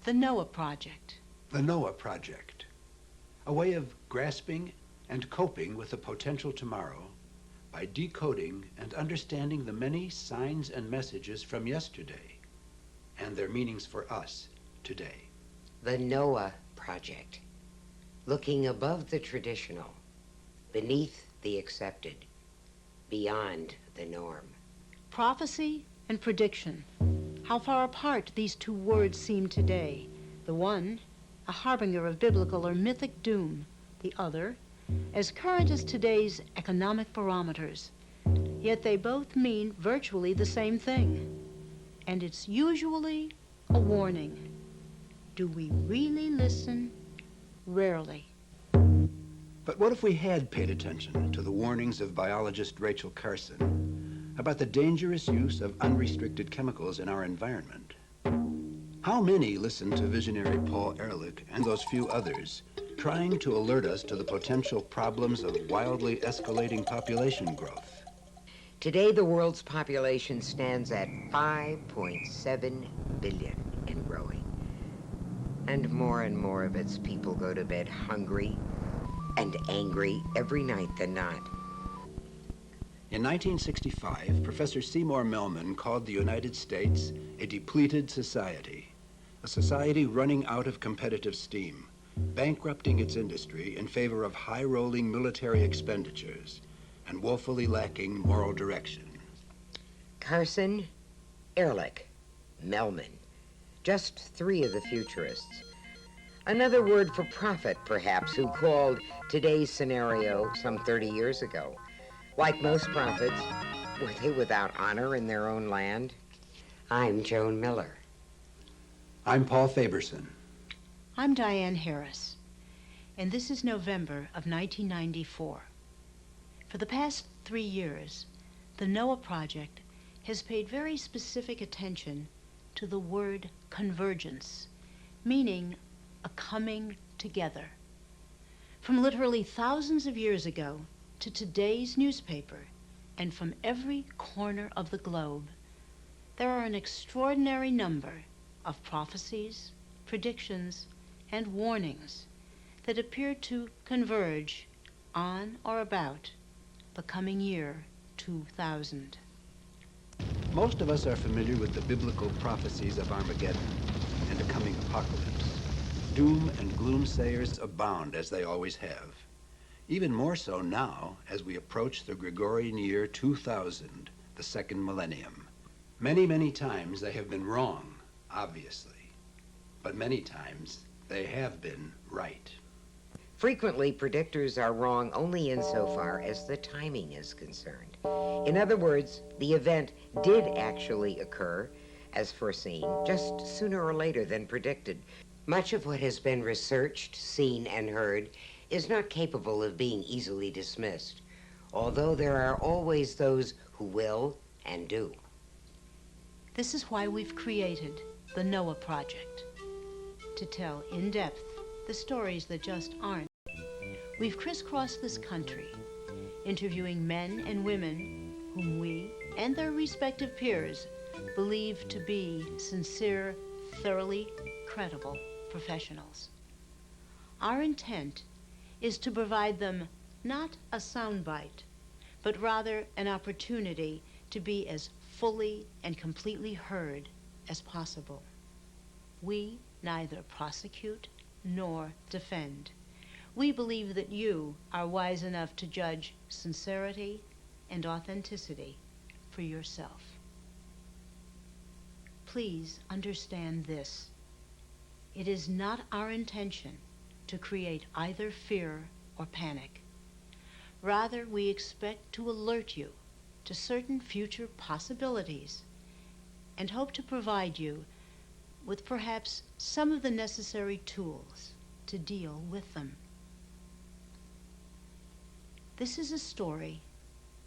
The Noah Project. The Noah Project. A way of grasping and coping with the potential tomorrow by decoding and understanding the many signs and messages from yesterday and their meanings for us today. The Noah Project. Looking above the traditional, beneath the accepted, beyond the norm. Prophecy and prediction. How far apart these two words seem today. The one, a harbinger of biblical or mythic doom. The other, as current as today's economic barometers. Yet they both mean virtually the same thing. And it's usually a warning. Do we really listen? Rarely. But what if we had paid attention to the warnings of biologist Rachel Carson about the dangerous use of unrestricted chemicals in our environment? How many listened to visionary Paul Ehrlich and those few others trying to alert us to the potential problems of wildly escalating population growth? Today, the world's population stands at 5.7 billion and growing. And more of its people go to bed hungry and angry every night than not. In 1965, Professor Seymour Melman called the United States a depleted society, a society running out of competitive steam, bankrupting its industry in favor of high-rolling military expenditures and woefully lacking moral direction. Carson, Ehrlich, Melman, just three of the futurists. Another word for prophet, perhaps, who called today's scenario some 30 years ago. Like most prophets, were they without honor in their own land? I'm Joan Miller. I'm Paul Faberson. I'm Diane Harris, and this is November of 1994. For the past 3 years, the Noah Project has paid very specific attention to the word convergence, meaning a coming together. From literally thousands of years ago to today's newspaper, and from every corner of the globe, there are an extraordinary number of prophecies, predictions, and warnings that appear to converge on or about the coming year 2000. Most of us are familiar with the biblical prophecies of Armageddon and a coming apocalypse. Doom and gloom sayers abound, as they always have. Even more so now as we approach the Gregorian year 2000, the second millennium. Many, many times they have been wrong, obviously, but many times they have been right. Frequently, predictors are wrong only insofar as the timing is concerned. In other words, the event did actually occur as foreseen, just sooner or later than predicted. Much of what has been researched, seen, and heard is not capable of being easily dismissed, although there are always those who will and do. This is why we've created the Noah Project, to tell in depth the stories that just aren't. We've crisscrossed this country, interviewing men and women whom we and their respective peers believe to be sincere, thoroughly credible professionals. Our intent is to provide them not a soundbite, but rather an opportunity to be as fully and completely heard as possible. We neither prosecute nor defend. We believe that you are wise enough to judge sincerity and authenticity for yourself. Please understand this. It is not our intention to create either fear or panic. Rather, we expect to alert you to certain future possibilities and hope to provide you with perhaps some of the necessary tools to deal with them. This is a story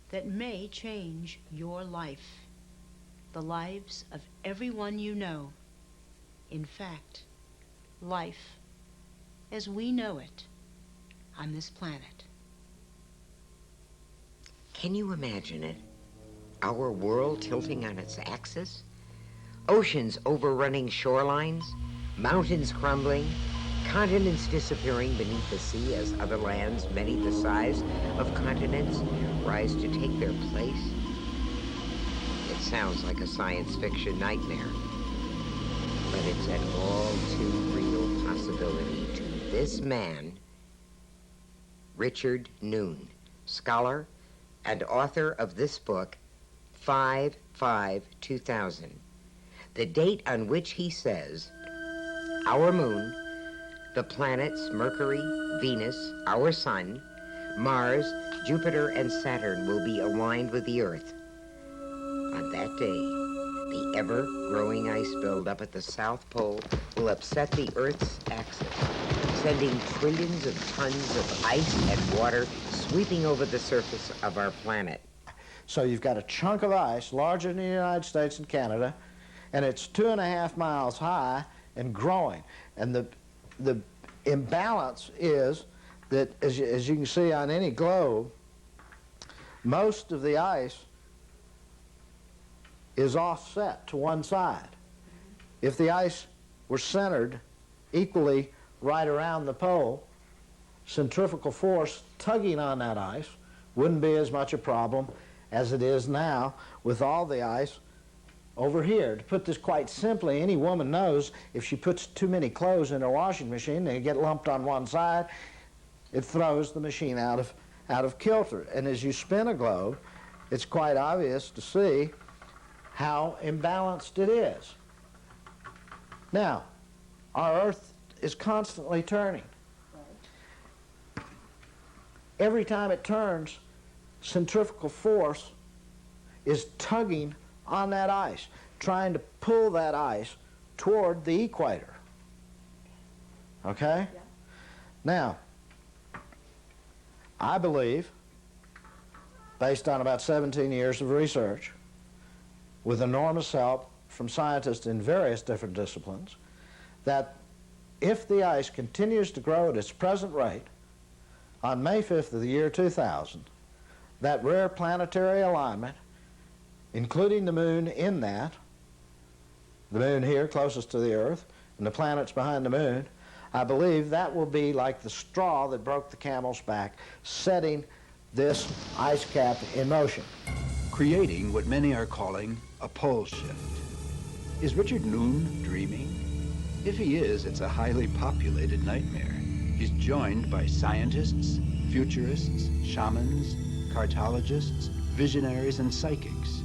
that may change your life, the lives of everyone you know. In fact, life as we know it on this planet. Can you imagine it? Our world tilting on its axis? Oceans overrunning shorelines? mountains crumbling, continents disappearing beneath the sea as other lands, many the size of continents, rise to take their place. It sounds like a science fiction nightmare, but it's an all too real possibility to this man, Richard Noon, scholar and author of this book, 5/5/2000, the date on which he says, our moon, the planets Mercury, Venus, our sun, Mars, Jupiter, and Saturn will be aligned with the Earth. On that day, the ever-growing ice buildup at the South Pole will upset the Earth's axis, sending trillions of tons of ice and water sweeping over the surface of our planet. So you've got a chunk of ice larger than the United States and Canada, and it's 2.5 miles high and growing. And the imbalance is that, as you can see on any globe, most of the ice is offset to one side. If the ice were centered equally right around the pole, centrifugal force tugging on that ice wouldn't be as much a problem as it is now with all the ice over here. To put this quite simply, any woman knows if she puts too many clothes in her washing machine, they get lumped on one side, it throws the machine out of kilter. And as you spin a globe, it's quite obvious to see how imbalanced it is. Now, our Earth is constantly turning. Every time it turns, centrifugal force is tugging on that ice, trying to pull that ice toward the equator. Okay? Yeah. Now, I believe, based on about 17 years of research, with enormous help from scientists in various different disciplines, that if the ice continues to grow at its present rate, on May 5th of the year 2000, that rare planetary alignment, including the moon in that, the moon here closest to the Earth, and the planets behind the moon, I believe that will be like the straw that broke the camel's back, setting this ice cap in motion. Creating what many are calling a pole shift. Is Richard Noon dreaming? If he is, it's a highly populated nightmare. He's joined by scientists, futurists, shamans, cartologists, visionaries, and psychics.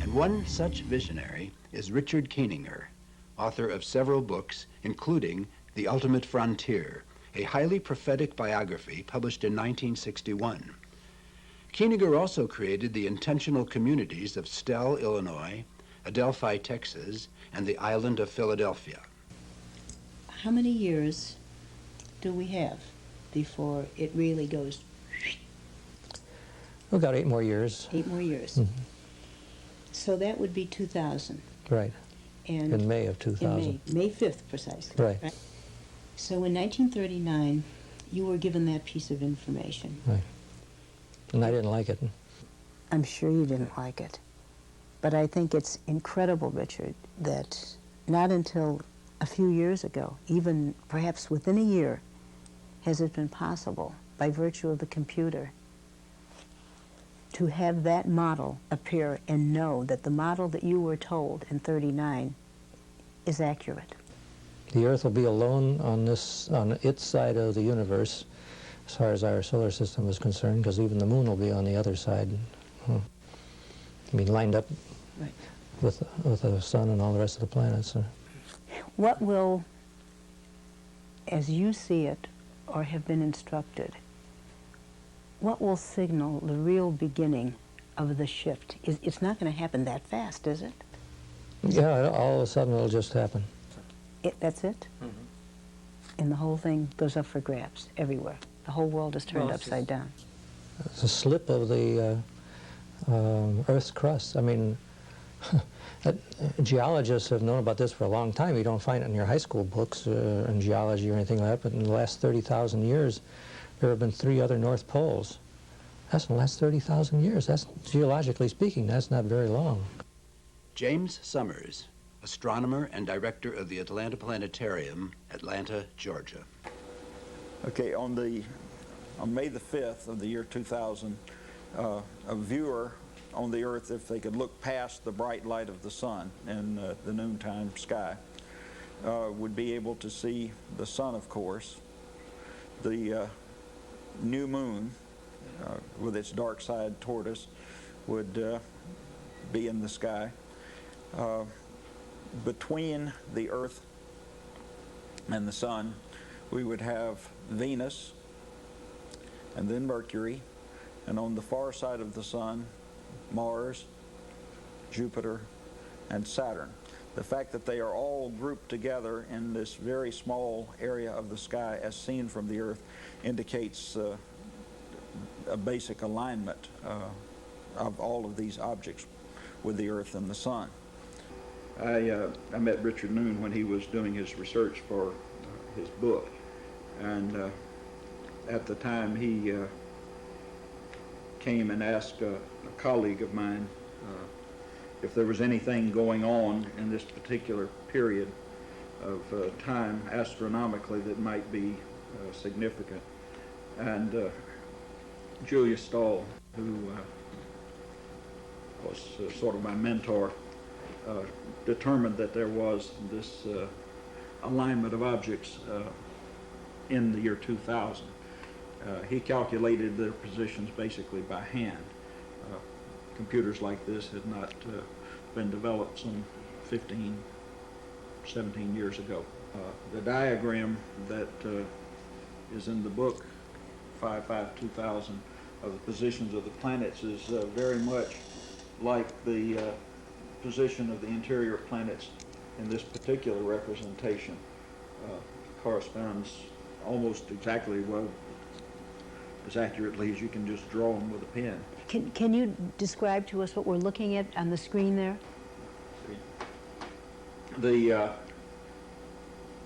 And one such visionary is Richard Kieninger, author of several books, including The Ultimate Frontier, a highly prophetic biography published in 1961. Kieninger also created the intentional communities of Stell, Illinois, Adelphi, Texas, and the island of Philadelphia. How many years do we have before it really goes? We've got 8 more years. 8 more years. Mm-hmm. So that would be 2000. Right. And in May of 2000. In May 5th, precisely. Right. So in 1939, you were given that piece of information. Right. And I didn't like it. I'm sure you didn't like it. But I think it's incredible, Richard, that not until a few years ago, even perhaps within a year, has it been possible, by virtue of the computer, to have that model appear and know that the model that you were told in 39 is accurate. The Earth will be alone on its side of the universe, as far as our solar system is concerned, because even the moon will be on the other side. I mean, lined up right. with the sun and all the rest of the planets. What will, as you see it, or have been instructed, what will signal the real beginning of the shift? It's not going to happen that fast, is it? Yeah, all of a sudden it'll just happen. That's it? Mm-hmm. And the whole thing goes up for grabs everywhere. The whole world is turned upside down. It's a slip of the Earth's crust. I mean, geologists have known about this for a long time. You don't find it in your high school books in geology or anything like that, but in the last 30,000 years, there have been 3 other North Poles. That's in the last 30,000 years. That's, geologically speaking, that's not very long. James Summers, astronomer and director of the Atlanta Planetarium, Atlanta, Georgia. Okay, on May the 5th of the year 2000, a viewer on the Earth, if they could look past the bright light of the sun in the noontime sky, would be able to see the sun, of course, the new moon with its dark side toward us would be in the sky. Between the Earth and the sun, we would have Venus, and then Mercury, and on the far side of the sun, Mars, Jupiter, and Saturn. The fact that they are all grouped together in this very small area of the sky as seen from the Earth indicates a basic alignment of all of these objects with the Earth and the sun. I met Richard Noon when he was doing his research for his book, and at the time he came and asked a colleague of mine if there was anything going on in this particular period of time astronomically that might be significant. And Julius Stahl, who was sort of my mentor, determined that there was this alignment of objects in the year 2000. He calculated their positions basically by hand. Computers like this had not been developed some 15, 17 years ago. The diagram that is in the book 5/5/2000 of the positions of the planets is very much like the position of the interior planets in this particular representation. Corresponds almost exactly, well, as accurately as you can just draw them with a pen. Can you describe to us what we're looking at on the screen there? The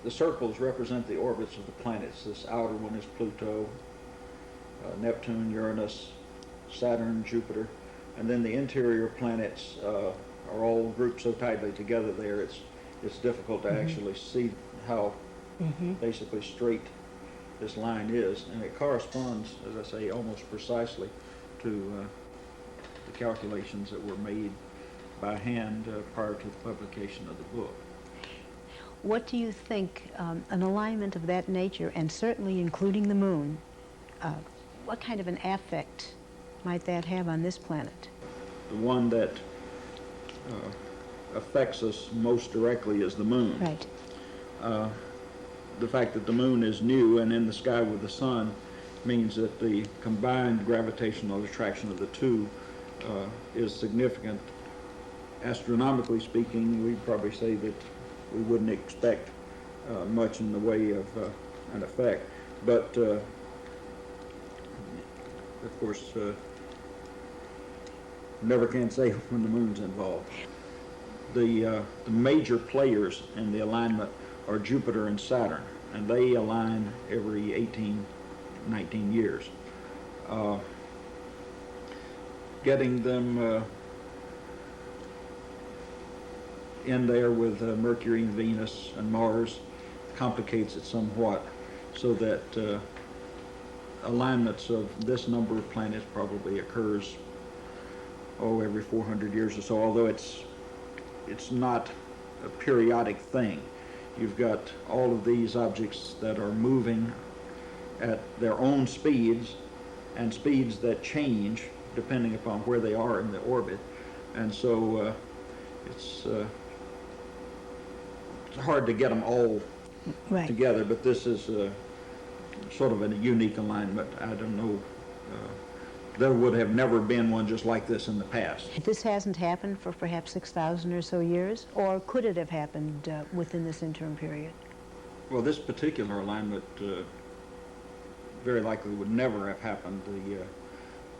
circles represent the orbits of the planets. This outer one is Pluto, Neptune, Uranus, Saturn, Jupiter, and then the interior planets are all grouped so tightly together there it's difficult to actually see how basically straight this line is, and it corresponds, as I say, almost precisely to the calculations that were made by hand prior to the publication of the book. What do you think, an alignment of that nature, and certainly including the moon, what kind of an affect might that have on this planet? The one that affects us most directly is the moon. Right. The fact that the moon is new and in the sky with the sun means that the combined gravitational attraction of the two is significant. Astronomically speaking, we'd probably say that we wouldn't expect much in the way of an effect, but of course never can say when the moon's involved. The major players in the alignment are Jupiter and Saturn, and they align every 18, 19 years. Getting them in there with Mercury and Venus and Mars complicates it somewhat, so that alignments of this number of planets probably occurs every 400 years or so, although it's not a periodic thing. You've got all of these objects that are moving at their own speeds, and speeds that change depending upon where they are in the orbit, and so it's hard to get them all Right. together, but this is sort of a unique alignment. I don't know, there would have never been one just like this in the past. This hasn't happened for perhaps 6,000 or so years, or could it have happened within this interim period? Well, this particular alignment very likely would never have happened.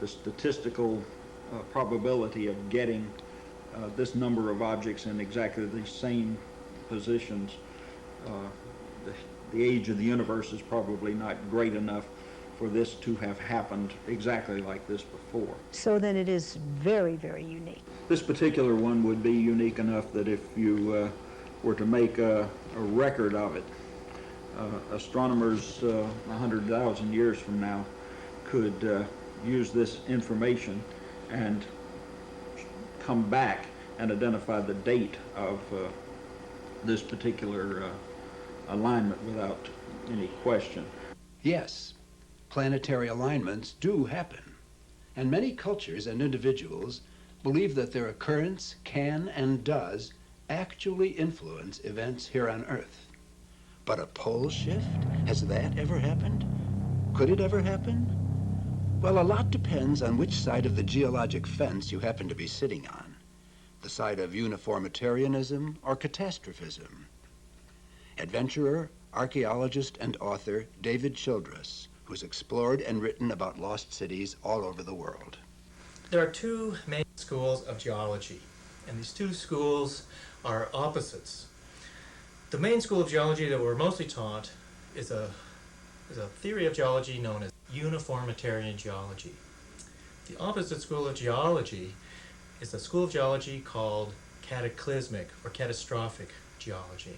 The statistical probability of getting this number of objects in exactly the same positions, the age of the universe is probably not great enough for this to have happened exactly like this before. So then it is very, very unique. This particular one would be unique enough that if you were to make a record of it, astronomers 100,000 years from now could use this information and come back and identify the date of this particular alignment without any question. Yes, planetary alignments do happen, and many cultures and individuals believe that their occurrence can and does actually influence events here on Earth. But a pole shift? Has that ever happened? Could it ever happen? Well, a lot depends on which side of the geologic fence you happen to be sitting on. The side of uniformitarianism or catastrophism. Adventurer, archaeologist, and author David Childress, who's explored and written about lost cities all over the world. There are two main schools of geology, and these two schools are opposites. The main school of geology that we're mostly taught is a theory of geology known as Uniformitarian geology. The opposite school of geology is a school of geology called cataclysmic or catastrophic geology.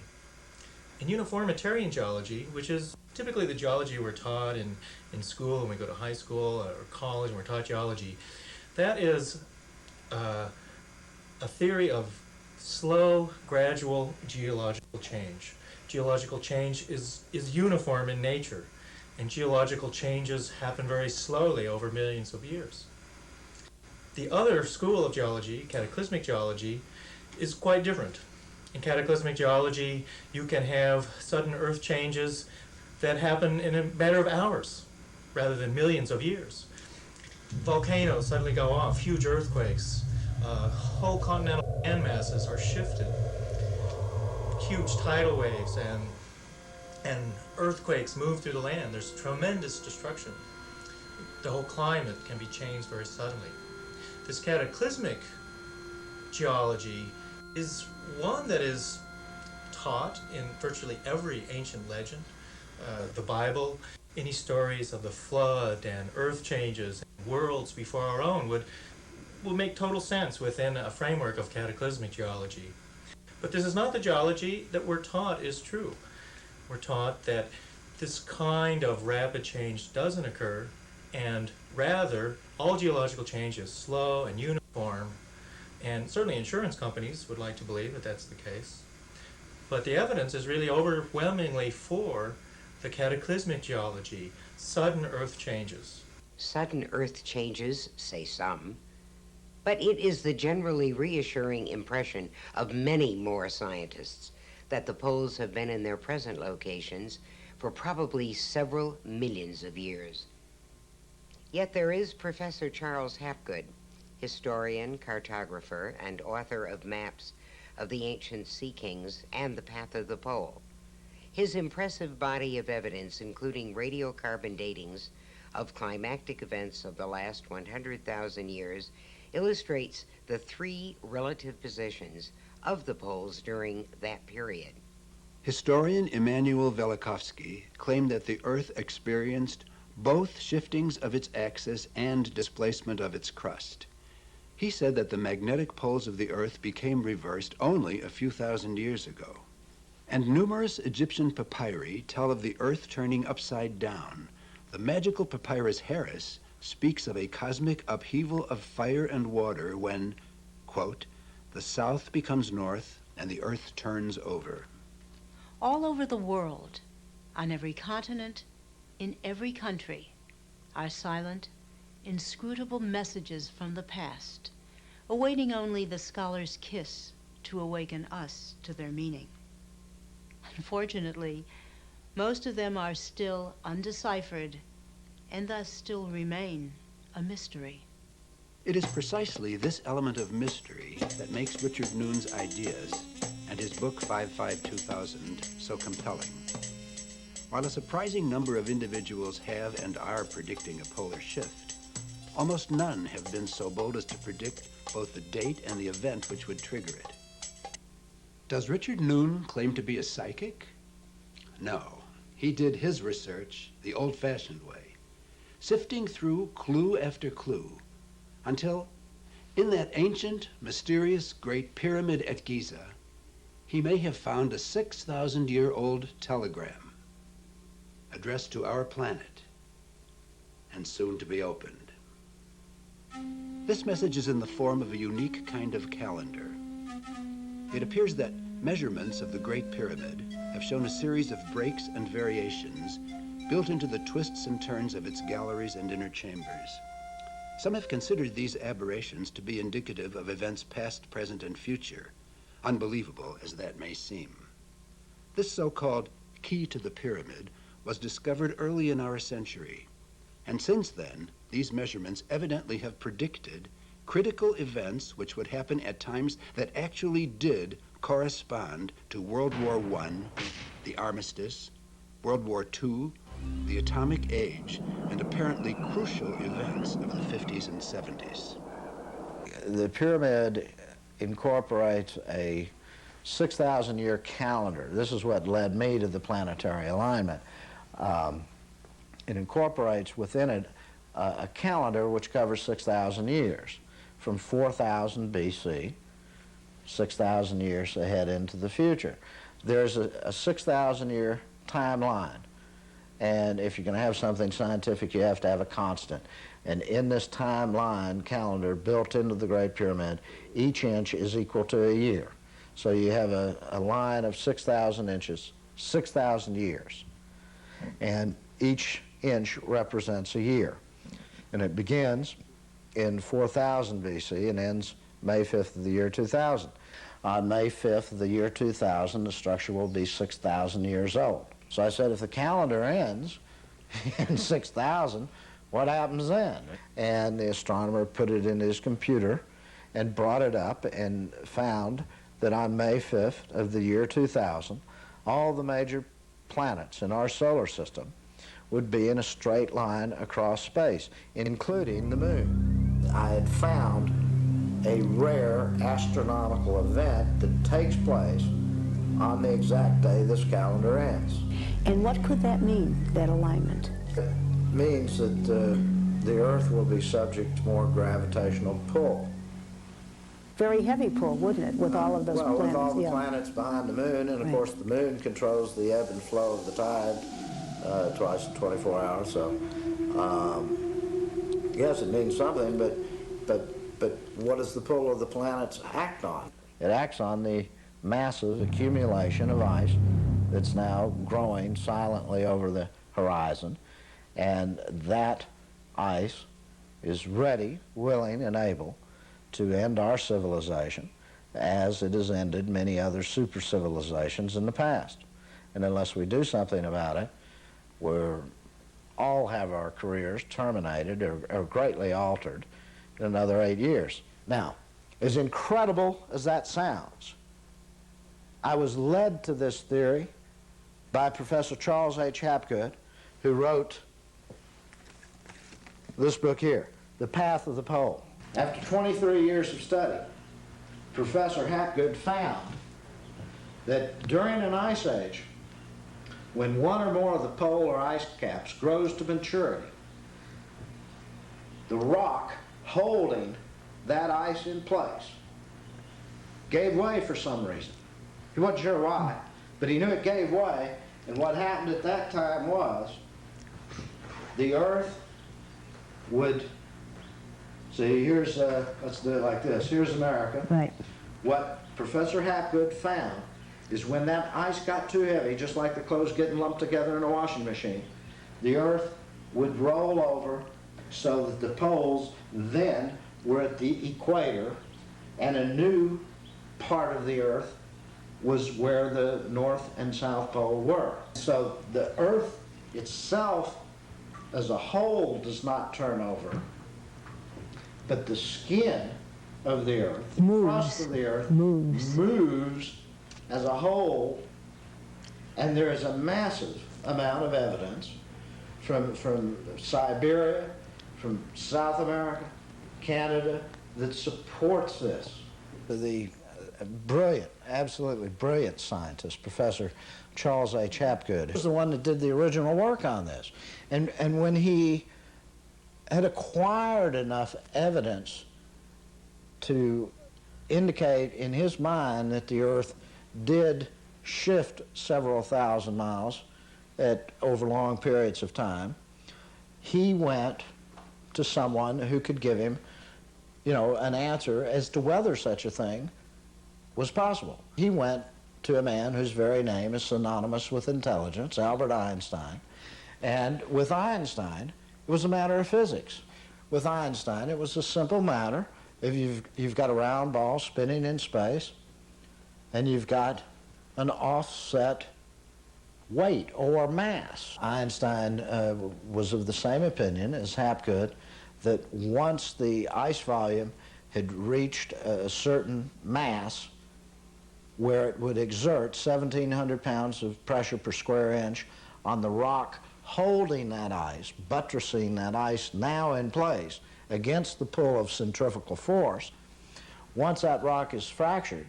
In Uniformitarian geology, which is typically the geology we're taught in school when we go to high school or college and we're taught geology, that is a theory of slow, gradual geological change. Geological change is uniform in nature, and geological changes happen very slowly over millions of years. The other school of geology, cataclysmic geology, is quite different. In cataclysmic geology, you can have sudden earth changes that happen in a matter of hours rather than millions of years. Volcanoes suddenly go off, huge earthquakes, whole continental land masses are shifted, huge tidal waves and earthquakes move through the land. There's tremendous destruction. The whole climate can be changed very suddenly. This cataclysmic geology is one that is taught in virtually every ancient legend. The Bible, any stories of the flood and earth changes, and worlds before our own would make total sense within a framework of cataclysmic geology. But this is not the geology that we're taught is true. We're taught that this kind of rapid change doesn't occur, and rather all geological change is slow and uniform, and certainly insurance companies would like to believe that that's the case. But the evidence is really overwhelmingly for the cataclysmic geology, sudden earth changes. Sudden earth changes, say some, but it is the generally reassuring impression of many more scientists that the poles have been in their present locations for probably several millions of years. Yet there is Professor Charles Hapgood, historian, cartographer, and author of maps of the ancient sea kings and the path of the pole. His impressive body of evidence, including radiocarbon datings of climactic events of the last 100,000 years, illustrates the three relative positions of the poles during that period. Historian Immanuel Velikovsky claimed that the Earth experienced both shiftings of its axis and displacement of its crust. He said that the magnetic poles of the Earth became reversed only a few thousand years ago. And numerous Egyptian papyri tell of the Earth turning upside down. The magical papyrus Harris speaks of a cosmic upheaval of fire and water when, quote, the south becomes north and the Earth turns over. All over the world, on every continent, in every country, are silent, inscrutable messages from the past, awaiting only the scholar's kiss to awaken us to their meaning. Unfortunately, most of them are still undeciphered and thus still remain a mystery. It is precisely this element of mystery that makes Richard Noon's ideas and his book 552,000 so compelling. While a surprising number of individuals have and are predicting a polar shift, almost none have been so bold as to predict both the date and the event which would trigger it. Does Richard Noon claim to be a psychic? No. He did his research the old-fashioned way, sifting through clue after clue until, in that ancient, mysterious Great Pyramid at Giza, he may have found a 6,000-year-old telegram addressed to our planet and soon to be opened. This message is in the form of a unique kind of calendar. It appears that measurements of the Great Pyramid have shown a series of breaks and variations built into the twists and turns of its galleries and inner chambers. Some have considered these aberrations to be indicative of events past, present, and future, unbelievable as that may seem. This so-called key to the pyramid was discovered early in our century, and since then, these measurements evidently have predicted critical events which would happen at times that actually did correspond to World War I, the armistice, World War II, the atomic age, and apparently crucial events of the 50s and 70s. The pyramid incorporates a 6,000-year calendar. This is what led me to the planetary alignment. It incorporates within it a calendar which covers 6,000 years, from 4000 BC, 6,000 years ahead into the future. There's a 6,000-year timeline, and if you're going to have something scientific, you have to have a constant. And in this timeline calendar built into the Great Pyramid, each inch is equal to a year. So you have a line of 6,000 inches, 6,000 years, and each inch represents a year. And it begins in 4000 BC and ends May 5th of the year 2000. On May 5th of the year 2000, the structure will be 6,000 years old. So I said, if the calendar ends in 6,000, what happens then? And the astronomer put it in his computer and brought it up and found that on May 5th of the year 2000, all the major planets in our solar system would be in a straight line across space, including the moon. I had found a rare astronomical event that takes place on the exact day this calendar ends. And what could that mean, that alignment? It means that the Earth will be subject to more gravitational pull. Very heavy pull, wouldn't it, with all of those planets? Well, with all the planets behind the moon, and of course the moon controls the ebb and flow of the tide twice in 24 hours. So, yes, it means something, but what does the pull of the planets act on? It acts on the massive accumulation of ice that's now growing silently over the horizon, and that ice is ready, willing, and able to end our civilization as it has ended many other super civilizations in the past. And unless we do something about it, we'll all have our careers terminated or greatly altered in another 8 years. Now, as incredible as that sounds, I was led to this theory by Professor Charles H. Hapgood, who wrote this book here, The Path of the Pole. After 23 years of study, Professor Hapgood found that during an ice age, when one or more of the polar ice caps grows to maturity, the rock holding that ice in place gave way for some reason. He wasn't sure why, but he knew it gave way, and what happened at that time was the Earth would, see, here's, let's do it like this. Here's America. Right. What Professor Hapgood found is when that ice got too heavy, just like the clothes getting lumped together in a washing machine, the Earth would roll over so that the poles then were at the equator, and a new part of the Earth was where the North and South Pole were. So the Earth itself as a whole does not turn over, but the skin of the Earth, the crust of the Earth, moves as a whole, and there is a massive amount of evidence from Siberia, from South America, Canada, that supports this. The brilliant, absolutely brilliant scientist, Professor Charles H. Hapgood, was the one that did the original work on this. And when he had acquired enough evidence to indicate in his mind that the Earth did shift several thousand miles over long periods of time, he went to someone who could give him, an answer as to whether such a thing was possible. He went to a man whose very name is synonymous with intelligence, Albert Einstein. And with Einstein, it was a matter of physics. With Einstein, it was a simple matter. If you've got a round ball spinning in space, and you've got an offset weight or mass. Einstein was of the same opinion as Hapgood that once the ice volume had reached a certain mass where it would exert 1,700 pounds of pressure per square inch on the rock holding that ice, buttressing that ice now in place against the pull of centrifugal force, once that rock is fractured,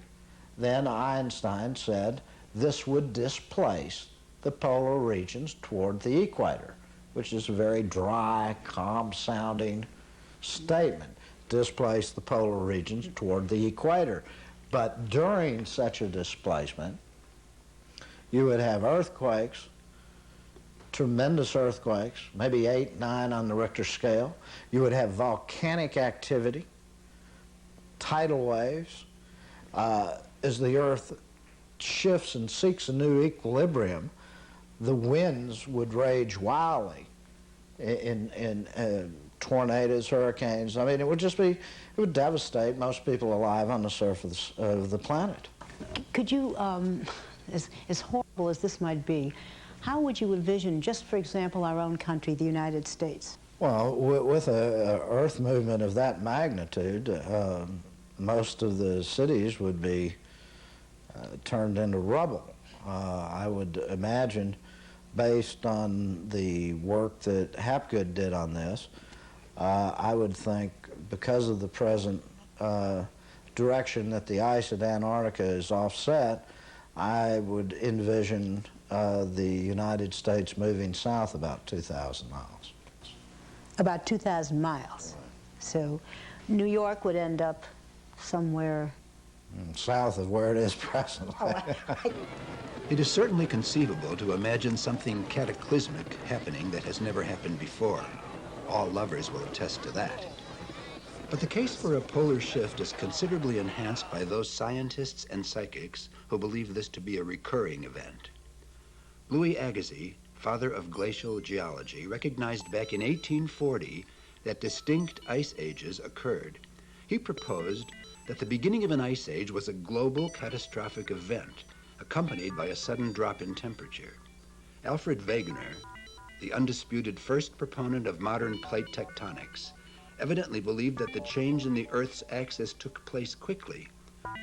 then Einstein said this would displace the polar regions toward the equator, which is a very dry, calm-sounding statement. Displace the polar regions toward the equator. But during such a displacement, you would have earthquakes, tremendous earthquakes, maybe 8, 9 on the Richter scale. You would have volcanic activity, tidal waves. As the Earth shifts and seeks a new equilibrium, the winds would rage wildly in tornadoes, hurricanes. I mean, it would devastate most people alive on the surface of the planet. Could you, as horrible as this might be, how would you envision, just for example, our own country, the United States? Well, with an Earth movement of that magnitude, most of the cities would be turned into rubble. I would imagine, based on the work that Hapgood did on this, I would think because of the present direction that the ice at Antarctica is offset, I would envision the United States moving south about 2,000 miles. About 2,000 miles. Right. So New York would end up somewhere south of where it is presently. It is certainly conceivable to imagine something cataclysmic happening that has never happened before. All lovers will attest to that. But the case for a polar shift is considerably enhanced by those scientists and psychics who believe this to be a recurring event. Louis Agassiz, father of glacial geology, recognized back in 1840 that distinct ice ages occurred. He proposed that the beginning of an ice age was a global catastrophic event accompanied by a sudden drop in temperature. Alfred Wegener, the undisputed first proponent of modern plate tectonics, evidently believed that the change in the Earth's axis took place quickly,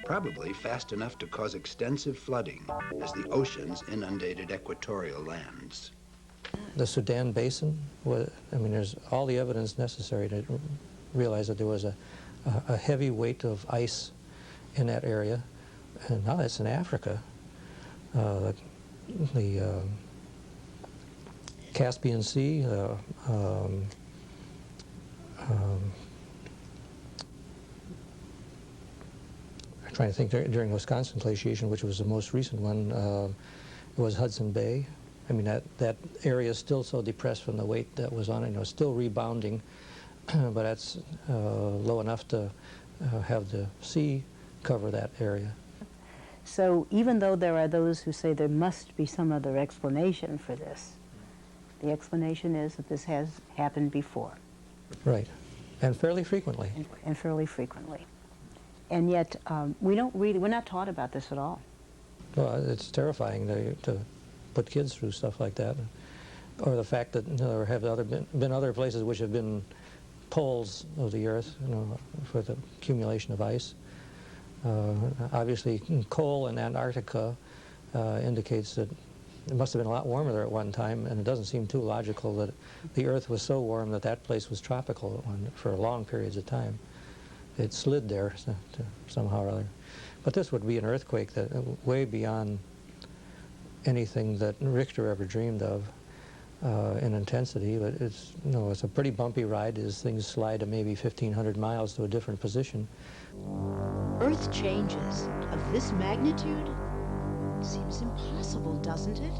probably fast enough to cause extensive flooding as the oceans inundated equatorial lands. The Sudan Basin, there's all the evidence necessary to realize that there was a heavy weight of ice in that area, and now it's in Africa. The Caspian Sea, I'm trying to think, during the Wisconsin glaciation, which was the most recent one, it was Hudson Bay. I mean, that area is still so depressed from the weight that was on it. It's still rebounding, but that's low enough to have the sea cover that area. So even though there are those who say there must be some other explanation for this, the explanation is that this has happened before. Right, and fairly frequently. And fairly frequently. And yet, we're not taught about this at all. Well, it's terrifying to put kids through stuff like that. Or the fact that there have been other places which have been poles of the Earth, for the accumulation of ice. Obviously, coal in Antarctica indicates that it must have been a lot warmer there at one time, and it doesn't seem too logical that the Earth was so warm that that place was tropical for long periods of time. It slid there somehow or other. But this would be an earthquake that way beyond anything that Richter ever dreamed of in intensity. But it's a pretty bumpy ride as things slide to maybe 1,500 miles to a different position. Earth changes of this magnitude Seems impossible, doesn't it?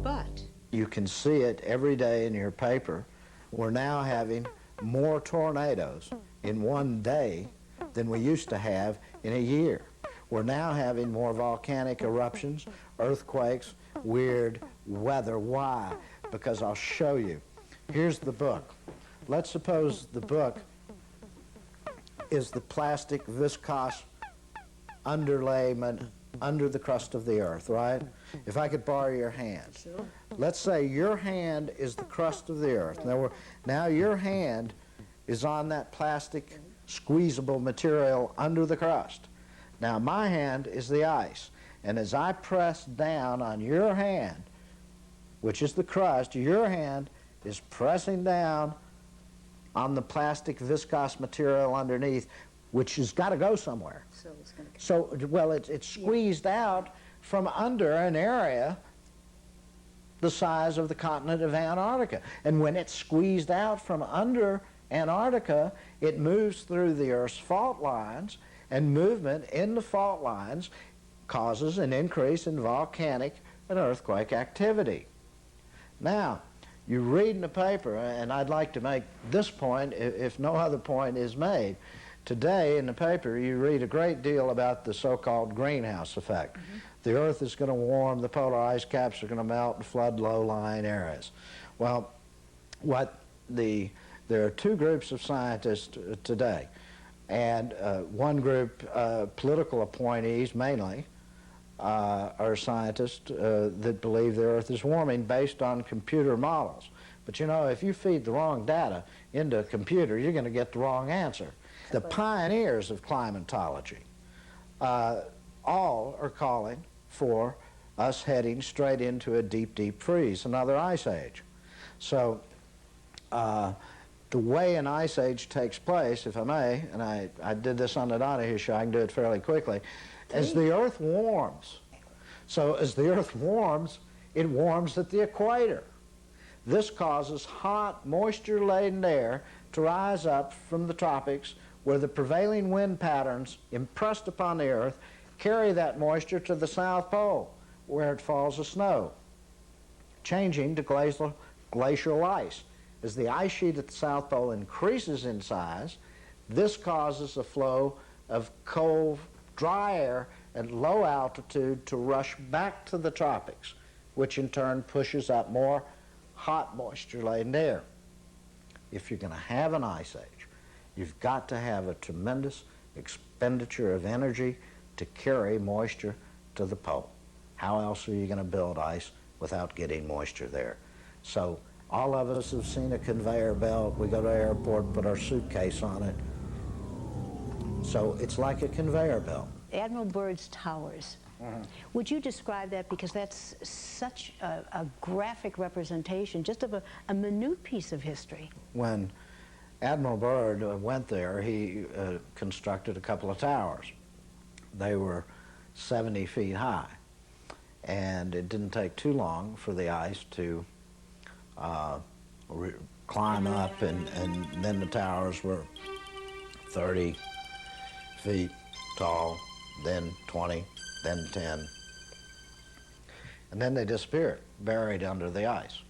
But You can see it every day in your paper. We're now having more tornadoes in one day than we used to have in a year. We're now having more volcanic eruptions, earthquakes, weird weather. Why? Because I'll show you. Here's the book. Let's suppose the book is the plastic viscose underlayment under the crust of the earth, right? If I could borrow your hand. sure. Let's say your hand is the crust of the earth. Now your hand is on that plastic squeezable material under the crust. Now my hand is the ice. And as I press down on your hand, which is the crust, your hand is pressing down on the plastic viscose material underneath, which has got to go somewhere. So it's going to. So, well, it's squeezed out from under an area the size of the continent of Antarctica. And when it's squeezed out from under Antarctica, it moves through the Earth's fault lines, and movement in the fault lines causes an increase in volcanic and earthquake activity. Now, you read in the paper, and I'd like to make this point if no other point is made. Today in the paper you read a great deal about the so-called greenhouse effect. Mm-hmm. The Earth is going to warm, the polar ice caps are going to melt and flood low-lying areas. Well, there are two groups of scientists today, and one group, political appointees mainly, are scientists that believe the Earth is warming based on computer models. But you know, if you feed the wrong data into a computer, you're going to get the wrong answer. The pioneers of climatology all are calling for us heading straight into a deep, deep freeze, another ice age. So the way an ice age takes place, if I may, and I did this on the Donahue show, I can do it fairly quickly, as the Earth warms. So as the Earth warms, it warms at the equator. This causes hot, moisture-laden air to rise up from the tropics, where the prevailing wind patterns impressed upon the Earth carry that moisture to the South Pole, where it falls as snow, changing to glacial ice. As the ice sheet at the South Pole increases in size, this causes a flow of cold, dry air at low altitude to rush back to the tropics, which in turn pushes up more hot, moisture-laden air. If you're going to have an ice age, you've got to have a tremendous expenditure of energy to carry moisture to the pole. How else are you going to build ice without getting moisture there? So all of us have seen a conveyor belt. We go to the airport, put our suitcase on it. So it's like a conveyor belt. Admiral Byrd's towers. Mm-hmm. Would you describe that, because that's such a graphic representation just of a minute piece of history? When Admiral Byrd went there, he constructed a couple of towers. They were 70 feet high, and it didn't take too long for the ice to climb up, and then the towers were 30 feet tall, then 20, then 10, and then they disappeared, buried under the ice.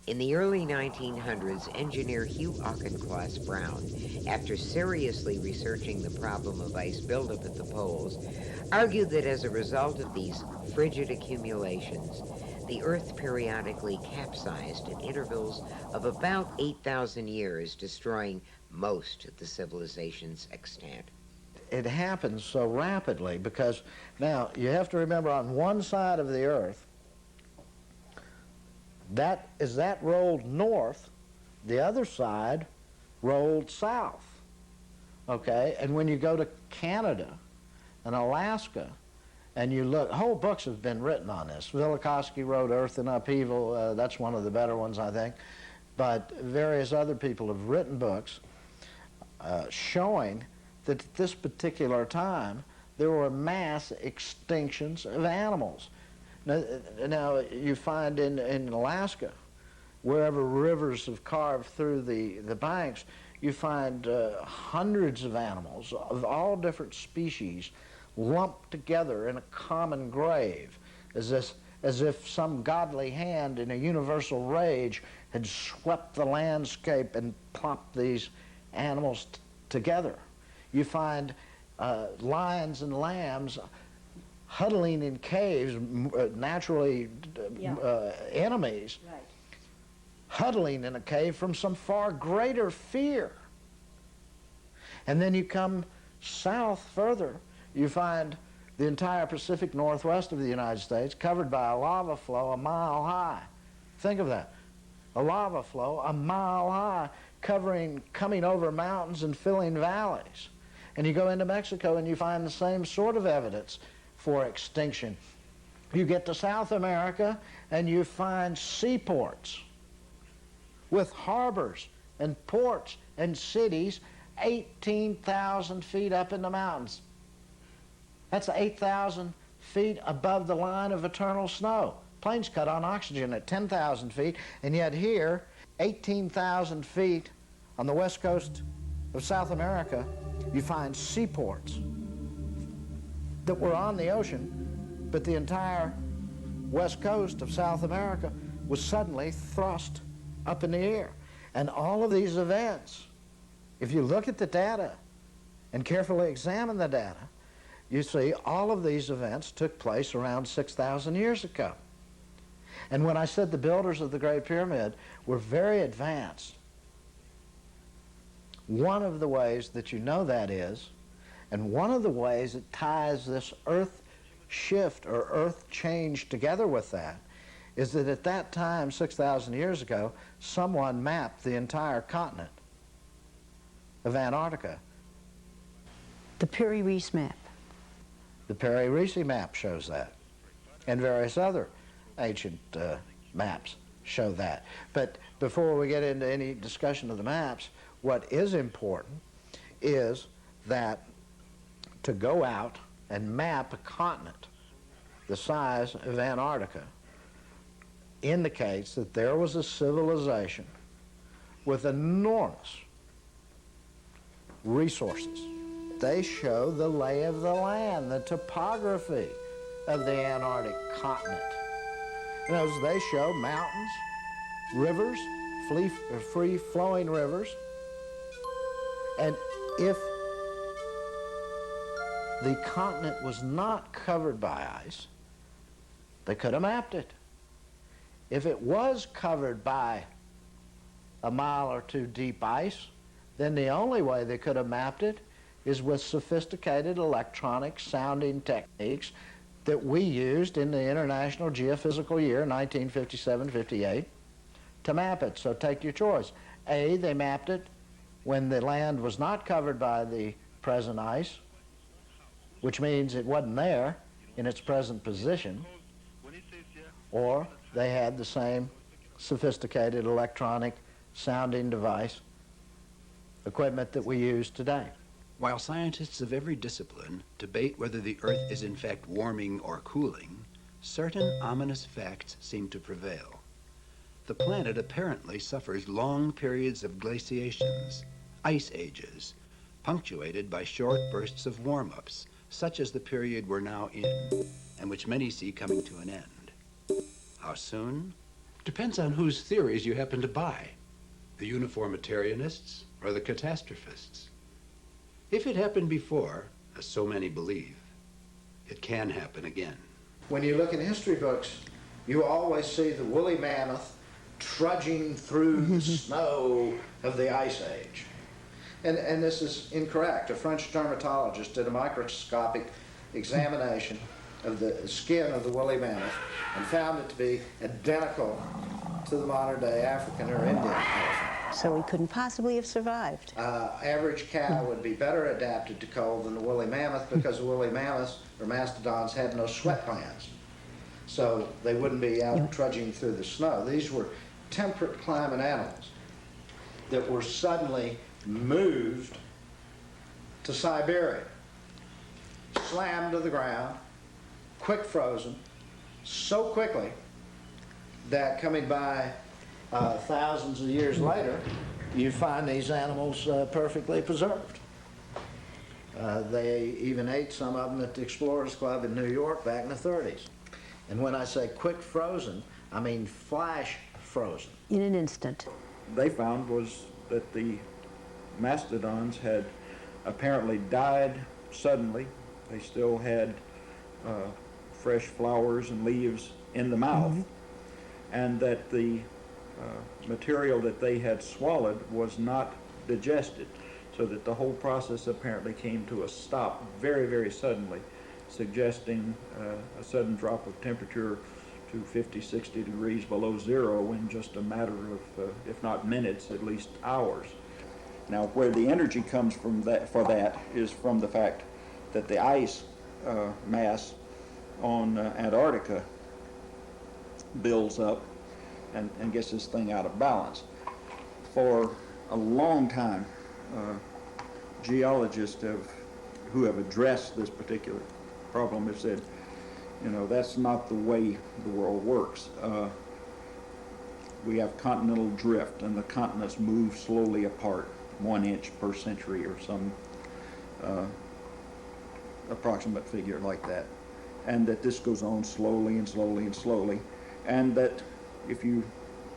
In the early 1900s, engineer Hugh Auchincloss Brown, after seriously researching the problem of ice buildup at the poles, argued that as a result of these frigid accumulations, the Earth periodically capsized at intervals of about 8,000 years, destroying most of the civilization's extant. It happens so rapidly because now you have to remember, on one side of the Earth, as that rolled north, the other side rolled south. Okay, and when you go to Canada and Alaska, and you look, whole books have been written on this. Velikovsky wrote Earth in Upheaval, that's one of the better ones, I think. But various other people have written books showing that at this particular time there were mass extinctions of animals. Now you find in Alaska, wherever rivers have carved through the banks, you find hundreds of animals of all different species lumped together in a common grave, as if some godly hand in a universal rage had swept the landscape and plopped these animals together. You find lions and lambs huddling in caves, naturally enemies, Right. huddling in a cave from some far greater fear. And then you come south further, you find the entire Pacific Northwest of the United States covered by a lava flow a mile high. Think of that. A lava flow a mile high, coming over mountains and filling valleys. And you go into Mexico and you find the same sort of evidence for extinction. You get to South America and you find seaports with harbors and ports and cities 18,000 feet up in the mountains. That's 8,000 feet above the line of eternal snow. Planes cut on oxygen at 10,000 feet, and yet here, 18,000 feet on the west coast of South America, you find seaports that were on the ocean, but the entire west coast of South America was suddenly thrust up in the air. And all of these events, if you look at the data and carefully examine the data, you see all of these events took place around 6,000 years ago. And when I said the builders of the Great Pyramid were very advanced, one of the ways that you know that is, and one of the ways it ties this earth shift or earth change together with that, is that at that time, 6,000 years ago, someone mapped the entire continent of Antarctica. The Piri-Reis map. The Piri-Reis map shows that, and various other ancient maps show that. But before we get into any discussion of the maps, what is important is that to go out and map a continent the size of Antarctica indicates that there was a civilization with enormous resources. They show the lay of the land, the topography of the Antarctic continent. In other words, they show mountains, rivers, free-flowing rivers, and if the continent was not covered by ice, they could have mapped it. If it was covered by a mile or two deep ice, then the only way they could have mapped it is with sophisticated electronic sounding techniques that we used in the International Geophysical Year, 1957-58, to map it. So take your choice. A, they mapped it when the land was not covered by the present ice, which means it wasn't there in its present position, or they had the same sophisticated electronic sounding device equipment that we use today. While scientists of every discipline debate whether the Earth is in fact warming or cooling, certain ominous facts seem to prevail. The planet apparently suffers long periods of glaciations, ice ages, punctuated by short bursts of warm-ups, such as the period we're now in, and which many see coming to an end. How soon? Depends on whose theories you happen to buy, the Uniformitarianists or the catastrophists. If it happened before, as so many believe, it can happen again. When you look in history books, you always see the woolly mammoth trudging through the snow of the Ice Age. And this is incorrect. A French dermatologist did a microscopic examination of the skin of the woolly mammoth and found it to be identical to the modern-day African or Indian elephant. So he couldn't possibly have survived. Average cow would be better adapted to cold than the woolly mammoth because the woolly mammoths or mastodons had no sweat glands. So they wouldn't be out trudging through the snow. These were temperate climate animals that were suddenly moved to Siberia, slammed to the ground, quick frozen, so quickly that coming by thousands of years later, you find these animals perfectly preserved. They even ate some of them at the Explorers Club in New York back in the 30s. And when I say quick frozen, I mean flash frozen. In an instant. They found was that the mastodons had apparently died suddenly. They still had fresh flowers and leaves in the mouth, and that the material that they had swallowed was not digested, so that the whole process apparently came to a stop very, very suddenly, suggesting a sudden drop of temperature to 50, 60 degrees below zero in just a matter of, if not minutes, at least hours. Now, where the energy comes from for that is from the fact that the ice mass on Antarctica builds up and gets this thing out of balance. For a long time, geologists who have addressed this particular problem have said, you know, that's not the way the world works. We have continental drift, and the continents move slowly apart, 1 inch per century or some approximate figure like that. And that this goes on slowly and slowly and slowly, and that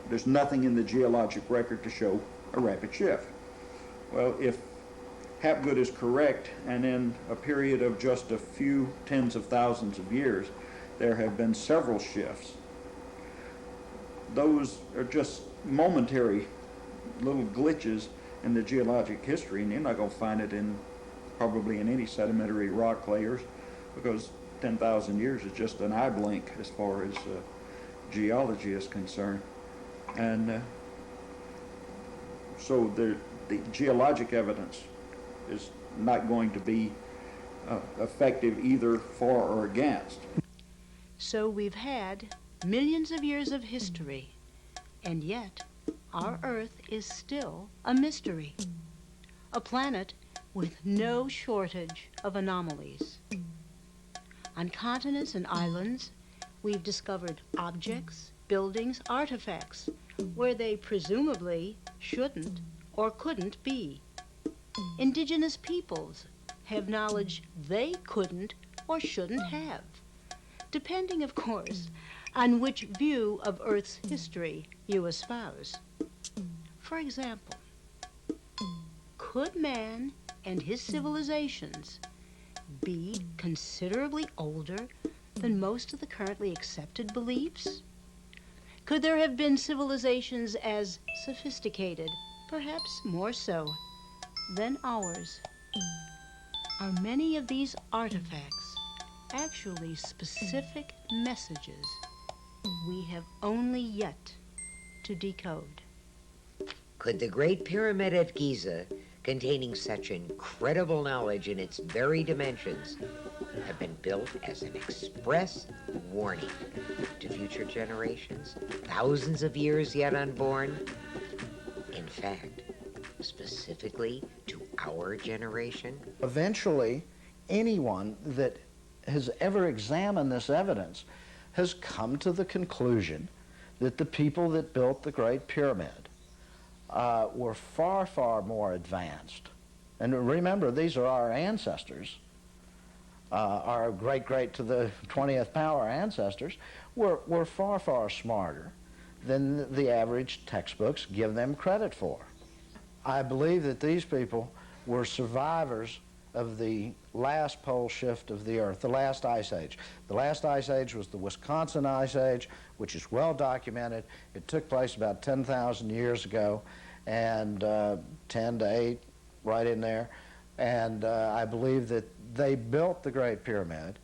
there's nothing in the geologic record to show a rapid shift. Well, if Hapgood is correct, and in a period of just a few tens of thousands of years, there have been several shifts, those are just momentary little glitches in the geologic history, and you're not going to find it probably in any sedimentary rock layers, because 10,000 years is just an eye blink as far as geology is concerned. And so the geologic evidence is not going to be effective either for or against. So we've had millions of years of history, and yet our Earth is still a mystery, a planet with no shortage of anomalies. On continents and islands, we've discovered objects, buildings, artifacts, where they presumably shouldn't or couldn't be. Indigenous peoples have knowledge they couldn't or shouldn't have, depending, of course, on which view of Earth's history you espouse. For example, could man and his civilizations be considerably older than most of the currently accepted beliefs? Could there have been civilizations as sophisticated, perhaps more so, than ours? Are many of these artifacts actually specific messages we have only yet to decode? Could the Great Pyramid at Giza, containing such incredible knowledge in its very dimensions, have been built as an express warning to future generations, thousands of years yet unborn? In fact, specifically to our generation? Eventually, anyone that has ever examined this evidence has come to the conclusion that the people that built the Great Pyramid were far, far more advanced. And remember, these are our ancestors, our great to the 20th power ancestors, were far, far smarter than the average textbooks give them credit for. I believe that these people were survivors of the last pole shift of the Earth, the last ice age. The last ice age was the Wisconsin Ice Age, which is well documented. It took place about 10,000 years ago, and 10 to 8, right in there. And I believe that they built the Great Pyramid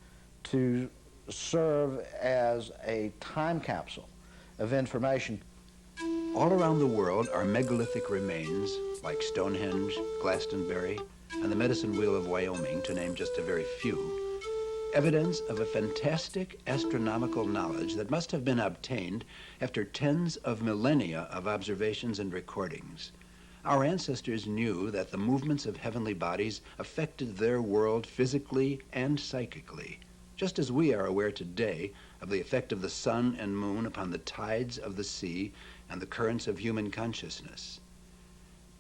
to serve as a time capsule of information. All around the world are megalithic remains like Stonehenge, Glastonbury, and the Medicine Wheel of Wyoming, to name just a very few, evidence of a fantastic astronomical knowledge that must have been obtained after tens of millennia of observations and recordings. Our ancestors knew that the movements of heavenly bodies affected their world physically and psychically, just as we are aware today of the effect of the sun and moon upon the tides of the sea and the currents of human consciousness.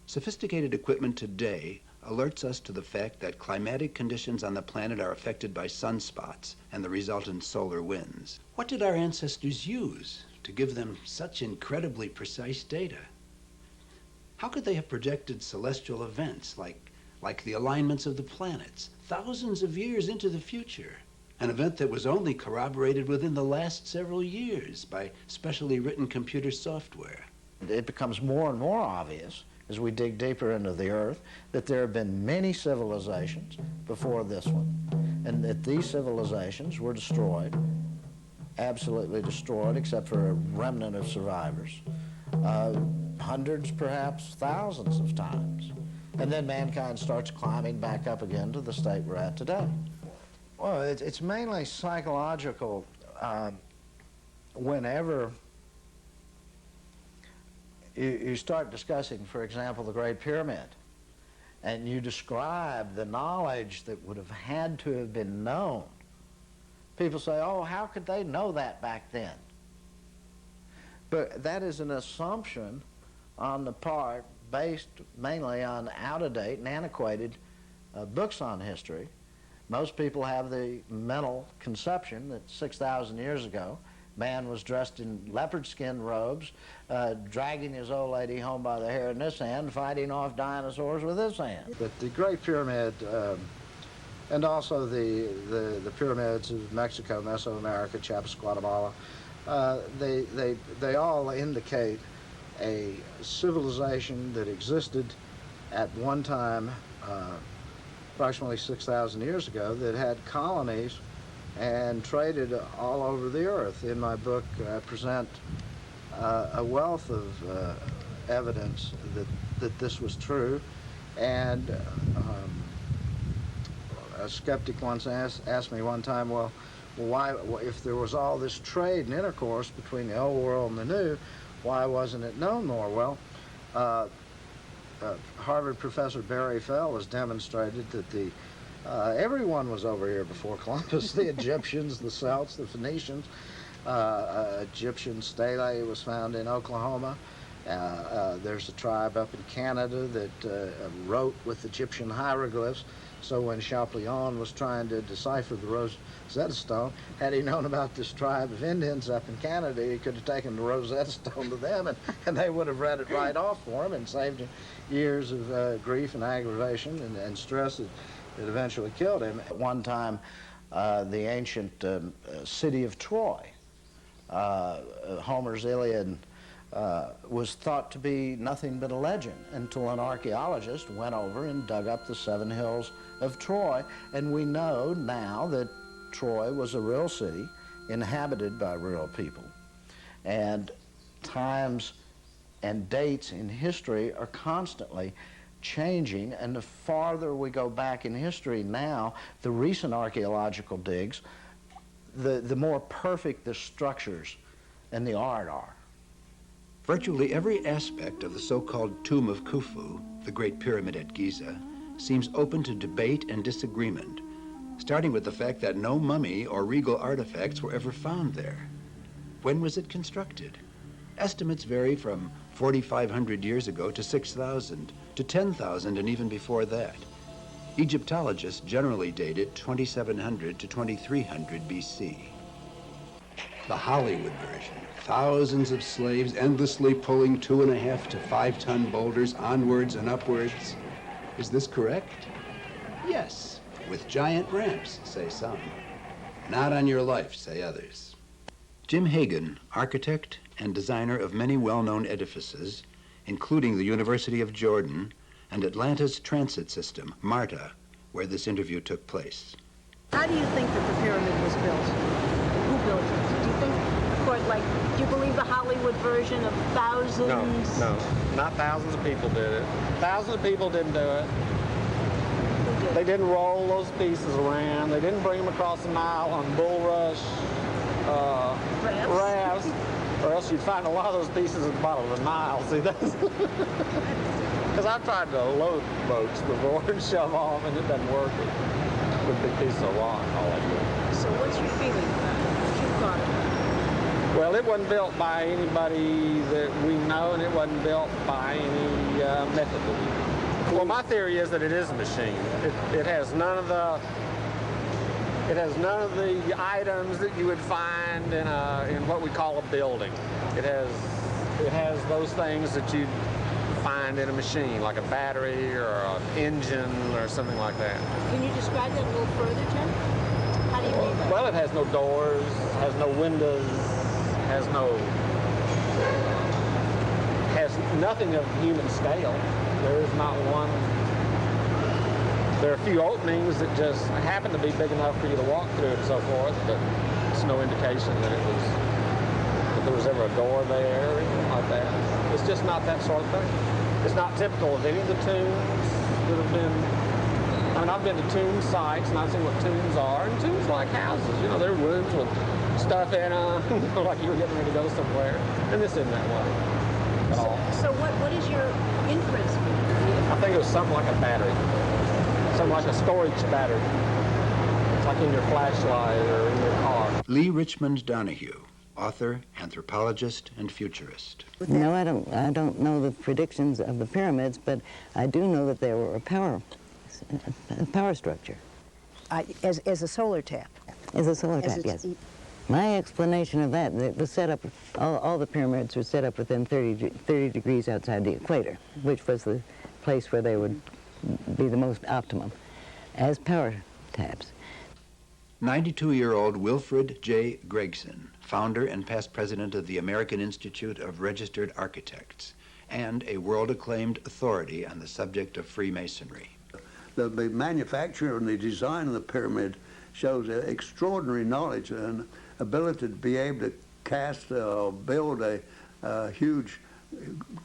Sophisticated equipment today alerts us to the fact that climatic conditions on the planet are affected by sunspots and the resultant solar winds. What did our ancestors use to give them such incredibly precise data? How could they have projected celestial events like the alignments of the planets thousands of years into the future? An event that was only corroborated within the last several years by specially written computer software. It becomes more and more obvious as we dig deeper into the earth that there have been many civilizations before this one, and that these civilizations were destroyed, absolutely destroyed, except for a remnant of survivors, hundreds, perhaps thousands of times. And then mankind starts climbing back up again to the state we're at today. Well, it's mainly psychological. Whenever you start discussing, for example, the Great Pyramid, and you describe the knowledge that would have had to have been known, people say, oh, how could they know that back then? But that is an assumption on the part based mainly on out-of-date and antiquated books on history. Most people have the mental conception that 6,000 years ago, man was dressed in leopard skin robes, dragging his old lady home by the hair in this hand, fighting off dinosaurs with this hand. But the Great Pyramid, and also the pyramids of Mexico, Mesoamerica, Chiapas, Guatemala, they all indicate a civilization that existed at one time, approximately 6,000 years ago, that had colonies and traded all over the earth. In my book, I present a wealth of evidence that this was true, and a skeptic once asked me one time, well, why, if there was all this trade and intercourse between the old world and the new, why wasn't it known more? Well, Harvard professor Barry Fell has demonstrated that everyone was over here before Columbus. The Egyptians, the Celts, the Phoenicians. Egyptian stele was found in Oklahoma. There's a tribe up in Canada that wrote with Egyptian hieroglyphs. So when Champollion was trying to decipher the Rosetta Stone, had he known about this tribe of Indians up in Canada, he could have taken the Rosetta Stone to them, and they would have read it right off for him and saved him years of grief and aggravation and stress that eventually killed him. At one time, the ancient city of Troy, Homer's Iliad, was thought to be nothing but a legend until an archaeologist went over and dug up the 7 hills of Troy. And we know now that Troy was a real city inhabited by real people. And times and dates in history are constantly changing, and the farther we go back in history now, the recent archaeological digs, the more perfect the structures and the art are. Virtually every aspect of the so-called Tomb of Khufu, the Great Pyramid at Giza, seems open to debate and disagreement, starting with the fact that no mummy or regal artifacts were ever found there. When was it constructed? Estimates vary from 4,500 years ago to 6,000, to 10,000 and even before that. Egyptologists generally date it 2,700 to 2,300 BC. The Hollywood version. Thousands of slaves endlessly pulling 2.5 to 5 ton boulders onwards and upwards. Is this correct? Yes, with giant ramps, say some. Not on your life, say others. Jim Hagan, architect and designer of many well-known edifices, including the University of Jordan and Atlanta's transit system, MARTA, where this interview took place. How do you think that the pyramid was built? Who built it? Do you think, of course, like, do you believe the Hollywood version of thousands? No, not thousands of people did it. Thousands of people didn't do it. They didn't roll those pieces around. They didn't bring them across the Nile on bulrush rafts, or else you'd find a lot of those pieces at the bottom of the Nile. See, that's because I've tried to load boats before and shove off, and it doesn't work with big pieces of rock and all that. So what's your feeling about it? What you thought about it? Well, it wasn't built by anybody that we know, and it wasn't built by any method that we Well, my theory is that it is a machine. It has none of the items that you would find in what we call a building. It has those things that you'd find in a machine, like a battery or an engine or something like that. Can you describe that a little further, Tim? How do you mean that? Well, it has no doors, has no windows, has nothing of human scale. There is not one. There are a few openings that just happen to be big enough for you to walk through and so forth, but it's no indication that there was ever a door there or anything like that. It's just not that sort of thing. It's not typical of any of the tombs that have been. I mean, I've been to tomb sites and I've seen what tombs are, and tombs are like houses. You know, they're rooms with stuff in them, like you were getting ready to go somewhere. And this isn't that way at all. So what is your inference? I think it was something like a battery. Something like a storage battery. It's like in your flashlight or in your car. Lee Richmond Donahue, author, anthropologist, and futurist. No, I don't know the predictions of the pyramids, but I do know that they were a power structure. As a solar tap. As a solar tap, yes. My explanation of that, it was set up, all the pyramids were set up within 30 degrees outside the equator, which was the place where they would be the most optimum as power taps. 92-year-old Wilfred J. Gregson, founder and past president of the American Institute of Registered Architects, and a world-acclaimed authority on the subject of Freemasonry. The manufacture and the design of the pyramid shows extraordinary knowledge and ability to be able to cast or build a huge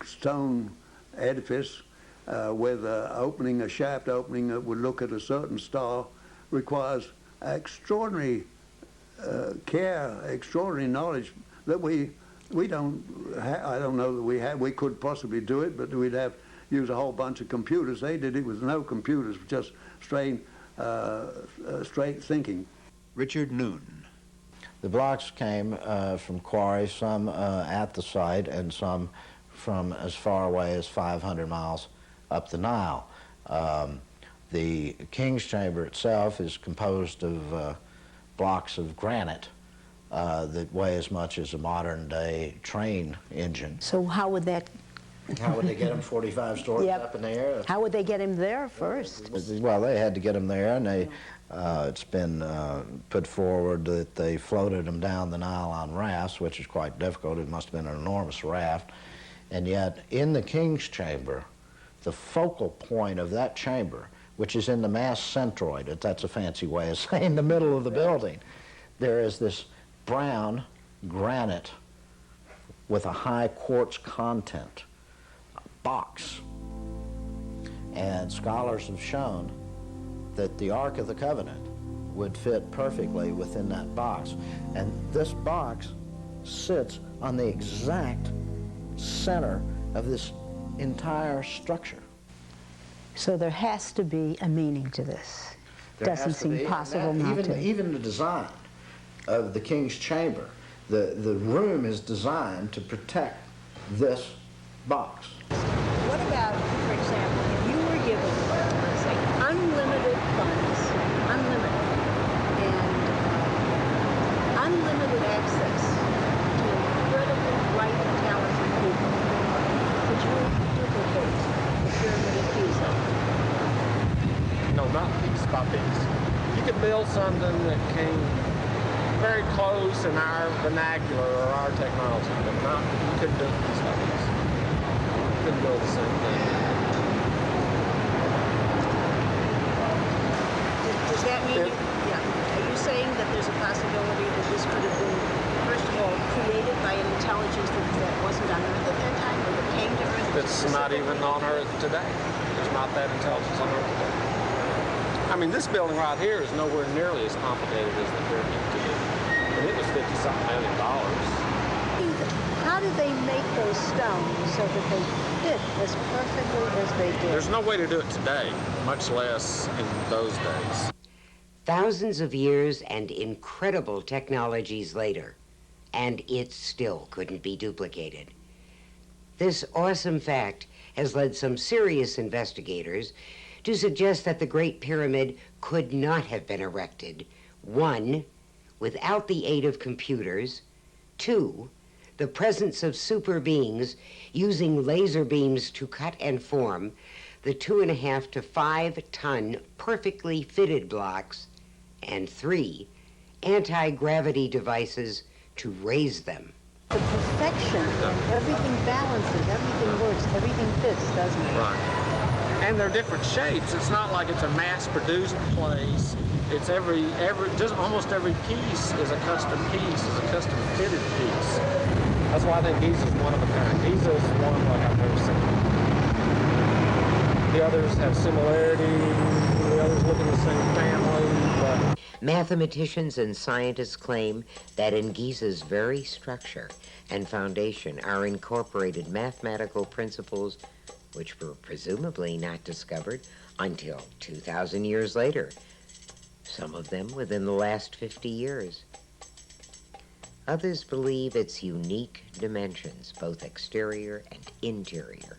stone edifice with a shaft opening that would look at a certain star requires extraordinary care, extraordinary knowledge that we don't I don't know that we have. We could possibly do it, but we'd have use a whole bunch of computers. They did it with no computers, just straight thinking. Richard Noon. The blocks came from quarries, some at the site and some from as far away as 500 miles up the Nile. The King's Chamber itself is composed of blocks of granite that weigh as much as a modern-day train engine. So how would they get him 45 stories up in the air? How would they get him there first? Well, they had to get him there, and it's been put forward that they floated him down the Nile on rafts, which is quite difficult. It must have been an enormous raft. And yet, in the King's Chamber, the focal point of that chamber, which is in the mass centroid, that's a fancy way of saying the middle of the building, there is this brown granite with a high quartz content box. And scholars have shown that the Ark of the Covenant would fit perfectly within that box. And this box sits on the exact center of this entire structure. So there has to be a meaning to this. Doesn't seem possible not to. Even the design of the King's Chamber, the room is designed to protect this box. What about, for example, if you were given, say, unlimited funds, and unlimited access to incredible, bright, and talented people, would you duplicate the Pyramid of Giza? No, not piece by piece. You could build something that came very close in our vernacular or our technology, but you couldn't do it piece by piece. You couldn't build the same thing. Does that mean, are you saying that there's a possibility that this could have been, first of all, created by an intelligence that wasn't on Earth at that time, or that came to Earth? It's not even on Earth today. There's not that intelligence on Earth today. I mean, this building right here is nowhere nearly as complicated as the pyramid to do. And it was $50-something million. How did they make those stones so that they fit as perfectly as they did? There's no way to do it today, much less in those days. Thousands of years and incredible technologies later, and it still couldn't be duplicated. This awesome fact has led some serious investigators to suggest that the Great Pyramid could not have been erected, 1, without the aid of computers, 2, the presence of super beings using laser beams to cut and form the 2.5 to 5 ton perfectly fitted blocks, and 3, anti-gravity devices to raise them. The perfection, everything balances, everything works, everything fits, doesn't it? Right. And they're different shapes. It's not like it's a mass-produced place. It's just almost every piece is a custom piece, is a custom fitted piece. That's why I think Giza's one of a kind. Giza is one like I've never seen. The others have similarity. The others look in the same family, but Mathematicians and scientists claim that in Giza's very structure and foundation are incorporated mathematical principles which were presumably not discovered until 2,000 years later, some of them within the last 50 years. Others believe its unique dimensions, both exterior and interior,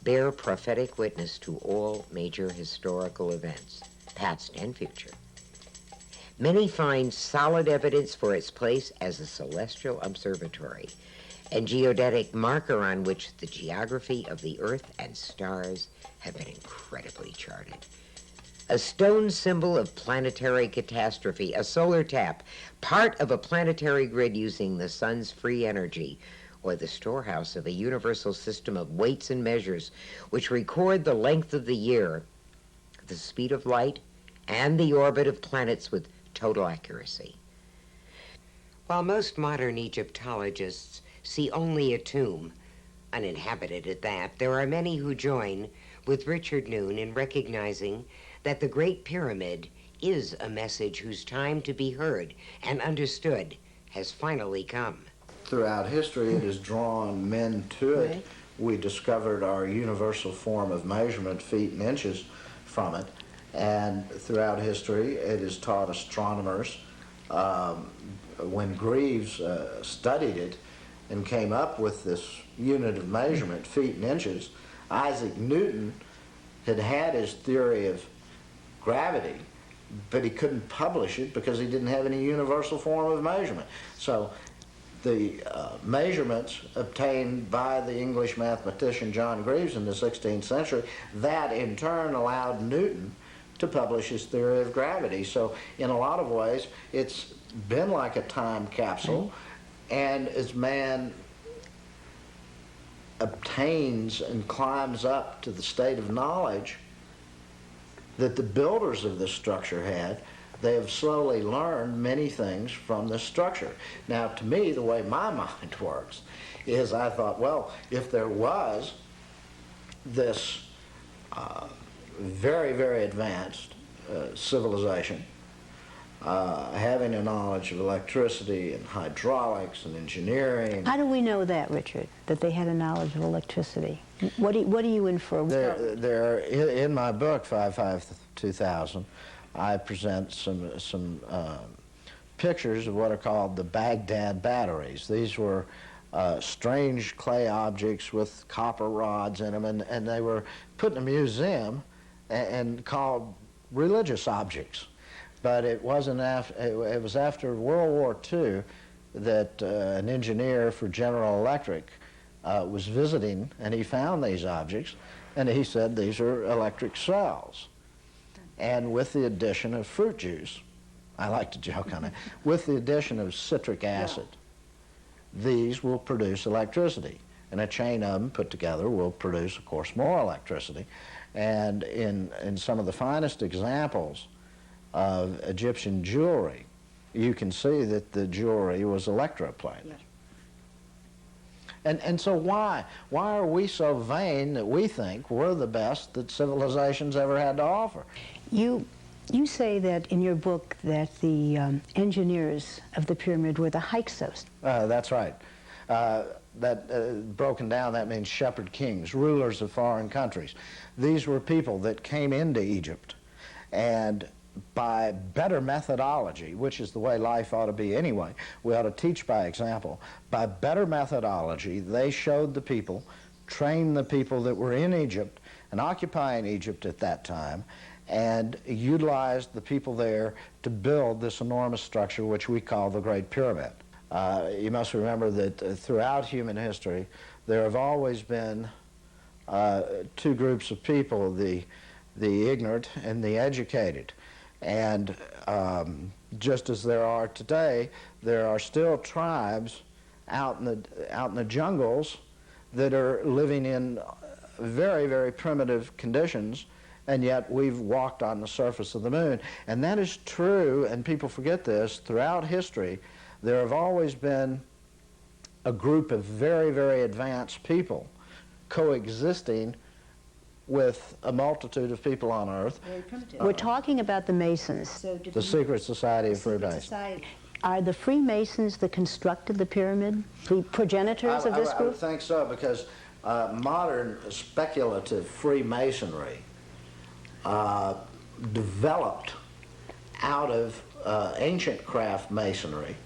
bear prophetic witness to all major historical events, past and future. Many find solid evidence for its place as a celestial observatory and geodetic marker on which the geography of the Earth and stars have been incredibly charted. A stone symbol of planetary catastrophe, a solar tap, part of a planetary grid using the sun's free energy, or the storehouse of a universal system of weights and measures which record the length of the year, the speed of light, and the orbit of planets with total accuracy. While most modern Egyptologists see only a tomb, uninhabited at that, there are many who join with Richard Noon in recognizing that the Great Pyramid is a message whose time to be heard and understood has finally come. Throughout history, it has drawn men to it. Right. We discovered our universal form of measurement, feet and inches, from it. And throughout history, it has taught astronomers. When Greaves studied it and came up with this unit of measurement, feet and inches, Isaac Newton had his theory of gravity, but he couldn't publish it because he didn't have any universal form of measurement. So the measurements obtained by the English mathematician John Greaves in the 16th century, that in turn allowed Newton to publish his theory of gravity. So in a lot of ways, it's been like a time capsule, and as man obtains and climbs up to the state of knowledge that the builders of this structure had, they have slowly learned many things from this structure. Now, to me, the way my mind works is I thought, well, if there was this very, very advanced civilization having a knowledge of electricity and hydraulics and engineering. How do we know that, Richard, that they had a knowledge of electricity? What do you infer? There, in my book, 5/5/2000, I present some pictures of what are called the Baghdad batteries. These were strange clay objects with copper rods in them, and they were put in a museum and called religious objects. But it wasn't it was after World War II that an engineer for General Electric was visiting, and he found these objects, and he said these are electric cells. And with the addition of fruit juice, I like to joke on it, with the addition of citric acid, these will produce electricity. And a chain of them put together will produce, of course, more electricity. And in some of the finest examples of Egyptian jewelry, you can see that the jewelry was electroplated. Yes. And so why are we so vain that we think we're the best that civilization's ever had to offer? You say that in your book that the engineers of the pyramid were the Hyksos. That's right. Broken down, that means shepherd kings, rulers of foreign countries. These were people that came into Egypt, and by better methodology, which is the way life ought to be anyway, we ought to teach by example. By better methodology, they showed the people train the people that were in Egypt and occupying Egypt at that time, and utilized the people there to build this enormous structure which we call the Great Pyramid. You must remember that throughout human history there have always been two groups of people, the ignorant and the educated. And just as there are today, there are still tribes out in the jungles that are living in very, very primitive conditions, and yet we've walked on the surface of the moon. And that is true, and people forget this, throughout history. There have always been a group of very, very advanced people coexisting with a multitude of people on Earth. Very primitive. We're talking about the Masons. The Secret Society of Freemasons. Are the Freemasons that constructed the pyramid, the progenitors of this I group? would think so, because modern speculative Freemasonry developed out of ancient craft masonry,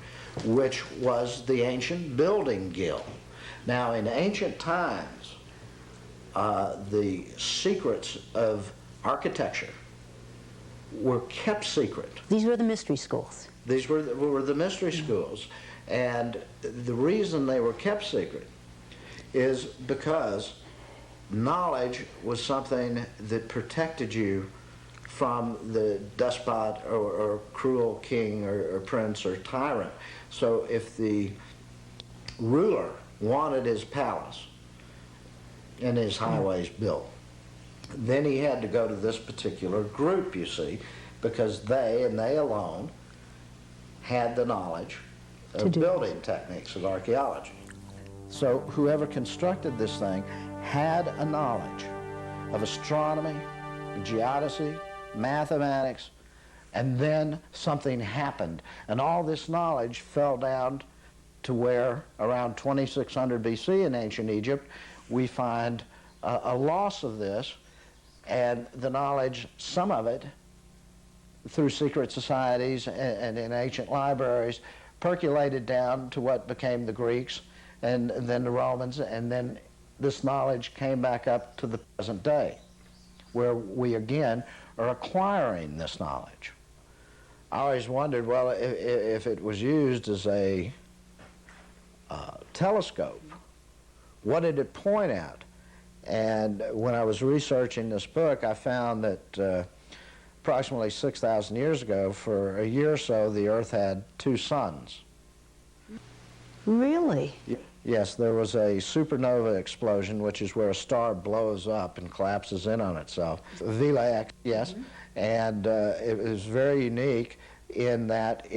which was the ancient building guild. Now, in ancient times, the secrets of architecture were kept secret. These were the mystery schools. These were the mystery schools. And the reason they were kept secret is because knowledge was something that protected you from the despot or cruel king or prince or tyrant. So if the ruler wanted his palace and his highways built, then he had to go to this particular group, you see, because they, and they alone, had the knowledge of building techniques of archaeology. So whoever constructed this thing had a knowledge of astronomy, geodesy, mathematics, and then something happened. And all this knowledge fell down to where, around 2600 BC in ancient Egypt, we find a loss of this, and the knowledge, some of it, through secret societies and in ancient libraries, percolated down to what became the Greeks and then the Romans, and then this knowledge came back up to the present day, where we again are acquiring this knowledge. I always wondered, well, if it was used as a telescope, what did it point at? And when I was researching this book, I found that approximately 6,000 years ago, for a year or so, the Earth had two suns. Really? Yes, there was a supernova explosion, which is where a star blows up and collapses in on itself. VLAX, yes. Mm-hmm. And it was very unique in that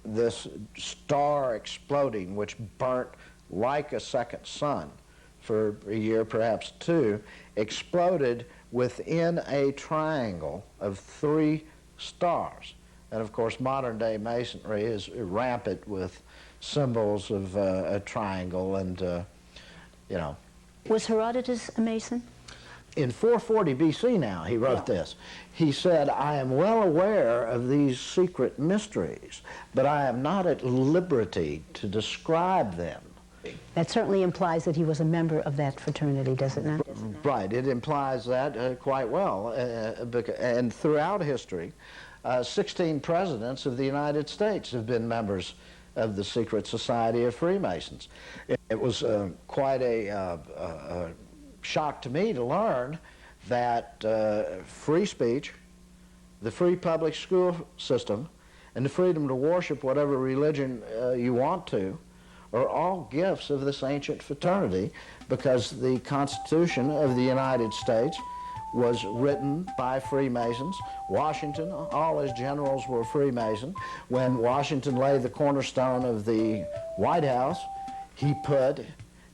this star exploding, which burnt like a second sun for a year, perhaps two, exploded within a triangle of 3 stars. And of course, modern day masonry is rampant with symbols of a triangle and, you know. Was Herodotus a Mason? In 440 BC now, he wrote this. He said, I am well aware of these secret mysteries, but I am not at liberty to describe them. That certainly implies that he was a member of that fraternity, does it not? Right, it implies that quite well. And throughout history, 16 presidents of the United States have been members of the Secret Society of Freemasons. It was quite a shock to me to learn that free speech, the free public school system, and the freedom to worship whatever religion you want to are all gifts of this ancient fraternity, because the Constitution of the United States was written by Freemasons. Washington, all his generals were Freemason. When Washington laid the cornerstone of the White House, he put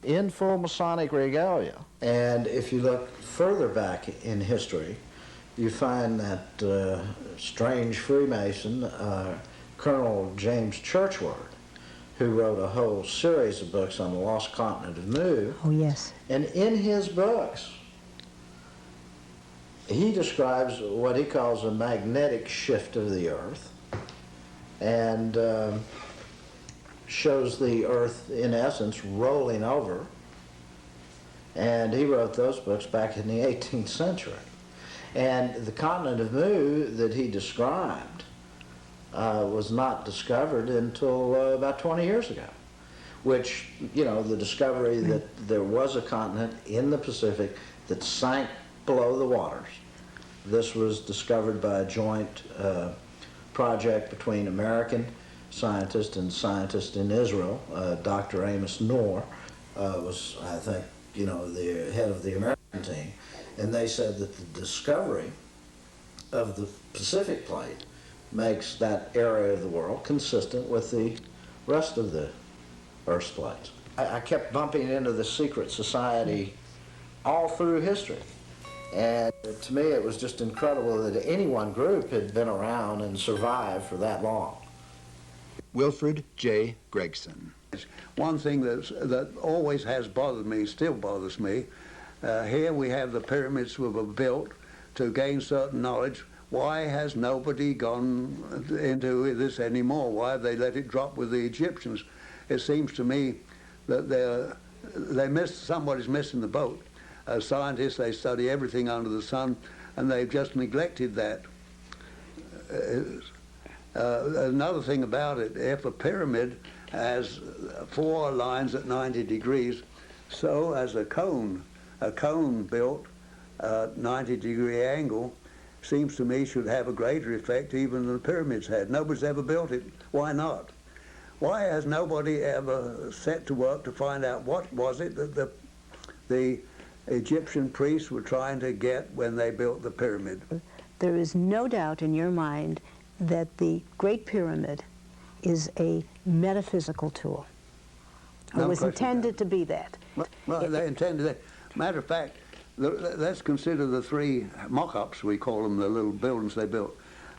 in full Masonic regalia. And if you look further back in history, you find that strange Freemason, Colonel James Churchward, who wrote a whole series of books on the lost continent of Mu. Oh, yes. And in his books, he describes what he calls a magnetic shift of the Earth, and shows the Earth, in essence, rolling over And he wrote those books back in the 18th century. And the continent of Mu that he described was not discovered until about 20 years ago, which, you know, the discovery that there was a continent in the Pacific that sank below the waters. This was discovered by a joint project between American scientists and scientists in Israel. Dr. Amos Noor was, I think, you know, the head of the American team. And they said that the discovery of the Pacific plate makes that area of the world consistent with the rest of the Earth's plates. I kept bumping into the secret society all through history. And to me, it was just incredible that any one group had been around and survived for that long. Wilfred J. Gregson. One thing that always has bothered me, still bothers me, here we have the pyramids that were built to gain certain knowledge. Why has nobody gone into this anymore? Why have they let it drop with the Egyptians? It seems to me that somebody's missing the boat. As scientists, they study everything under the sun, and they've just neglected that. Another thing about it, if a pyramid has 4 lines at 90 degrees, so as a cone built at 90-degree angle, seems to me should have a greater effect even than the pyramids had. Nobody's ever built it. Why not? Why has nobody ever set to work to find out what was it that the Egyptian priests were trying to get when they built the pyramid? There is no doubt in your mind that the Great Pyramid is a metaphysical tool. Or was intended to be that. Well, they intended that. Matter of fact, let's consider the 3 mock-ups, we call them, the little buildings they built.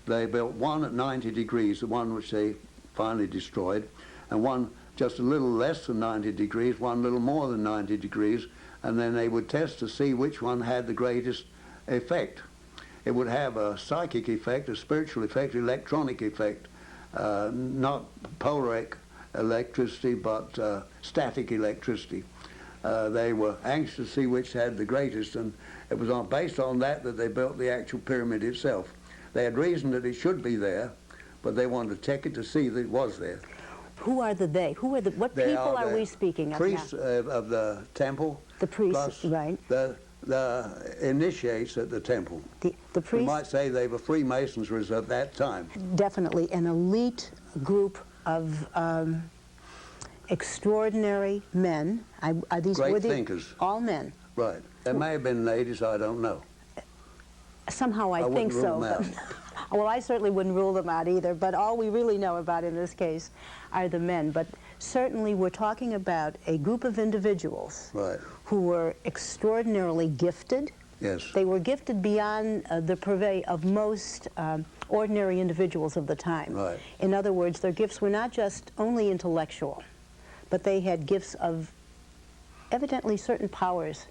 They built one at 90 degrees, the one which they finally destroyed, and one just a little less than 90 degrees, one a little more than 90 degrees, and then they would test to see which one had the greatest effect. It would have a psychic effect, a spiritual effect, electronic effect, not polar electricity, but static electricity. They were anxious to see which had the greatest, and it was based on that they built the actual pyramid itself. They had reason that it should be there, but they wanted to check it to see that it was there. Who are the they? What people are we speaking of now? Priests of the temple. The priests, right. The initiates at the temple. The priests? We might say they were Freemasons at that time. Definitely an elite group of extraordinary men. Are these great thinkers? All men. Right. There may have been ladies, I don't know. Somehow I think so. Well, I certainly wouldn't rule them out either, but all we really know about in this case are the men. But certainly we're talking about a group of individuals who were extraordinarily gifted. Yes. They were gifted beyond the purvey of most ordinary individuals of the time. Right. In other words, their gifts were not just only intellectual, but they had gifts of evidently certain powers.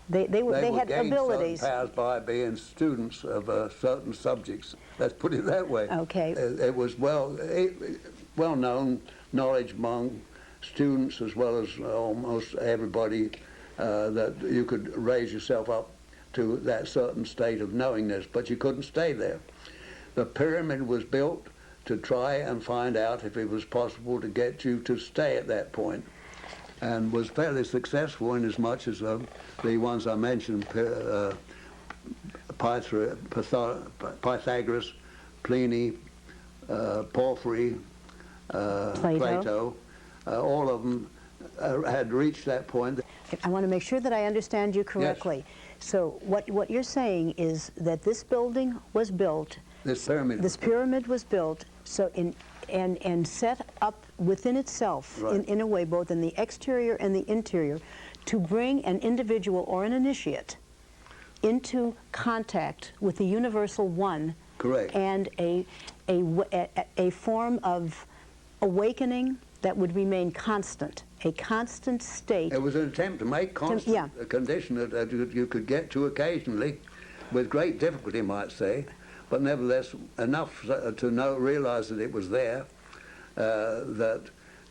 They had abilities. Certain powers by being students of certain subjects. Let's put it that way. Okay. It was well-known knowledge among students as well as almost everybody that you could raise yourself up to that certain state of knowingness, but you couldn't stay there. The pyramid was built to try and find out if it was possible to get you to stay at that point, and was fairly successful in as much as the ones I mentioned, Pythagoras, Pliny, Porphyry, Plato, all of them had reached that point. I want to make sure that I understand you correctly. Yes. So what you're saying is that this building was built, this pyramid was built so and set up within itself in a way, both in the exterior and the interior, to bring an individual or an initiate into contact with the universal one. Correct. And a form of awakening that would remain constant, a constant state. It was an attempt to make constant a condition that you could get to occasionally, with great difficulty, might say, but nevertheless enough to realize that it was there, that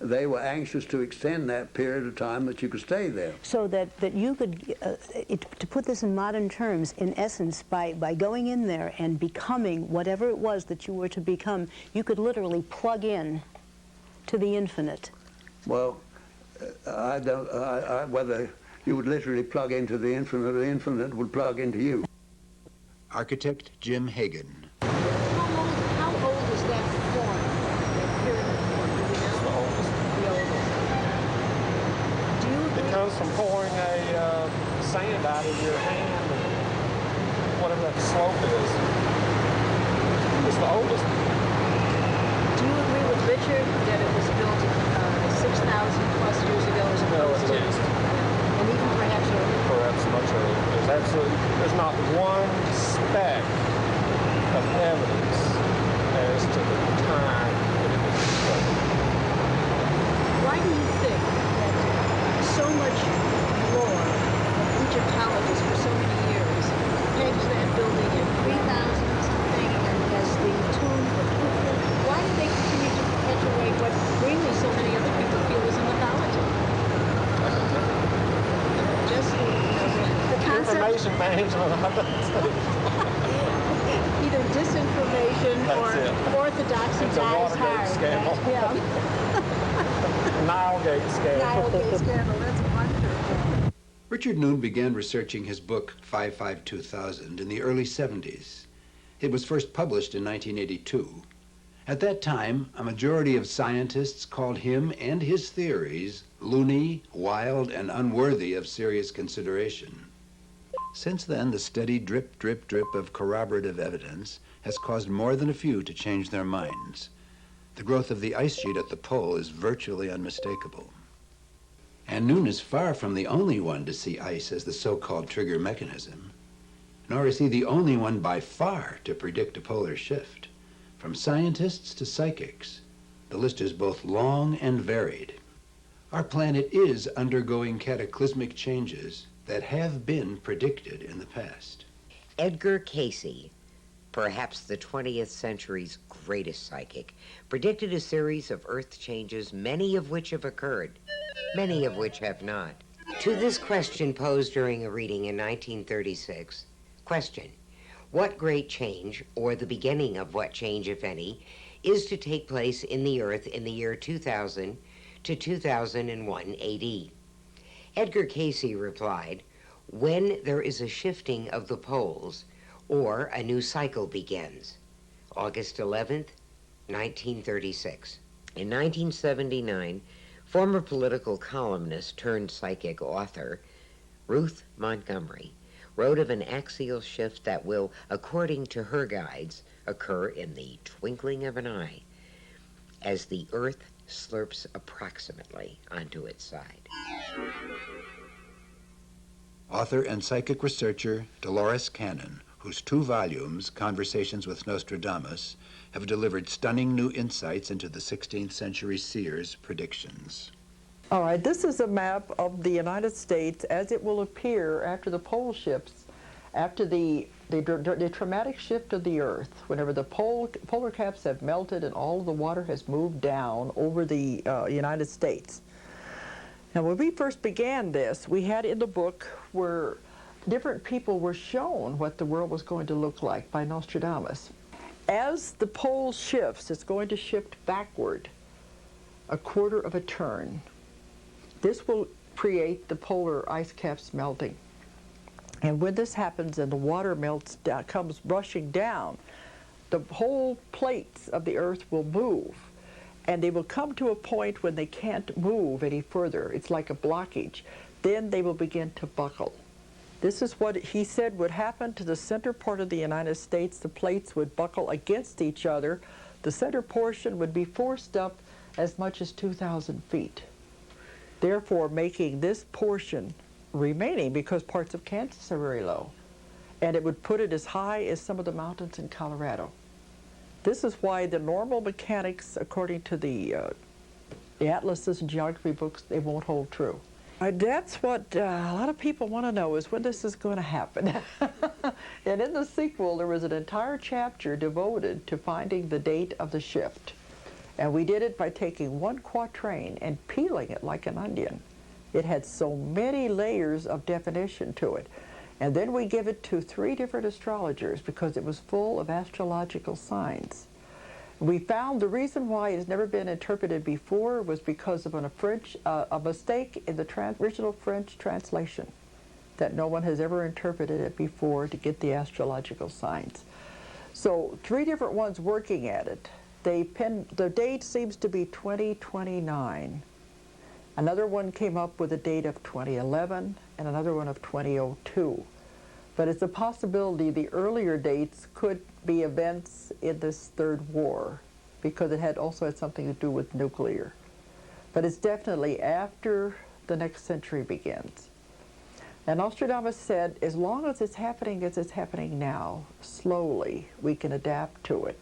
they were anxious to extend that period of time that you could stay there. So that you could, to put this in modern terms, in essence, by going in there and becoming whatever it was that you were to become, you could literally plug in to the infinite. Well, I don't, whether you would literally plug into the infinite would plug into you. Architect Jim Hagan. How old is that form, that pyramid form? Do we know? It's the oldest. The oldest. Do you agree? It comes from pouring a sand out of your hand, and whatever that slope is. It's the oldest. Do you agree with Richard that it was built 6,000 plus years ago as No, opposed at to, least. and even perhaps earlier? Perhaps much earlier. There's not one speck of evidence as to the time that it was constructed. Why do you think that so much lore of Egyptologists for so many years pegs that building at 3,000 something and as the tomb of Khufu? Why do they continue to perpetuate what really so many other people feel is a mythology? Just the concept. Information management. Either disinformation or orthodoxy It's a dies Watergate hard. scandal. Yeah. Nilegate scandal. Nilegate scandal. That's wonderful. Richard Noon began researching his book 552,000 in the early 70s. It was first published in 1982. At that time, a majority of scientists called him and his theories loony, wild, and unworthy of serious consideration. Since then, the steady drip, drip, drip of corroborative evidence has caused more than a few to change their minds. The growth of the ice sheet at the pole is virtually unmistakable. And Noon is far from the only one to see ice as the so-called trigger mechanism, nor is he the only one by far to predict a polar shift. From scientists to psychics, the list is both long and varied. Our planet is undergoing cataclysmic changes that have been predicted in the past. Edgar Cayce, perhaps the 20th century's greatest psychic, predicted a series of Earth changes, many of which have occurred, many of which have not. To this question posed during a reading in 1936, question: what great change, or the beginning of what change, if any, is to take place in the Earth in the year 2000 to 2001 AD? Edgar Cayce replied, when there is a shifting of the poles, or a new cycle begins. August 11th, 1936. In 1979, former political columnist turned psychic author Ruth Montgomery wrote of an axial shift that will, according to her guides, occur in the twinkling of an eye as the Earth slurps approximately onto its side. Author and psychic researcher Dolores Cannon, whose 2 volumes, Conversations with Nostradamus, have delivered stunning new insights into the 16th century seer's predictions. All right, this is a map of the United States as it will appear after the pole shifts, after the traumatic shift of the Earth, whenever the polar caps have melted and all of the water has moved down over the United States. Now, when we first began this, we had in the book where different people were shown what the world was going to look like by Nostradamus. As the pole shifts, it's going to shift backward a quarter of a turn. This will create the polar ice caps melting. And when this happens and the water melts down, comes rushing down, the whole plates of the Earth will move. And they will come to a point when they can't move any further. It's like a blockage. Then they will begin to buckle. This is what he said would happen to the center part of the United States. The plates would buckle against each other. The center portion would be forced up as much as 2,000 feet. Therefore, making this portion remaining, because parts of Kansas are very low. And it would put it as high as some of the mountains in Colorado. This is why the normal mechanics, according to the atlases and geography books, they won't hold true. That's what a lot of people want to know, is when this is going to happen. And in the sequel, there was an entire chapter devoted to finding the date of the shift. And we did it by taking one quatrain and peeling it like an onion. It had so many layers of definition to it. And then we give it to 3 different astrologers because it was full of astrological signs. We found the reason why it has never been interpreted before was because of a mistake in the original French translation, that no one has ever interpreted it before to get the astrological signs. So 3 different ones working at it. The date seems to be 2029. Another one came up with a date of 2011 and another one of 2002. But it's a possibility the earlier dates could be events in this third war because it also had something to do with nuclear. But it's definitely after the next century begins. And Nostradamus said, as long as it's happening now, slowly we can adapt to it.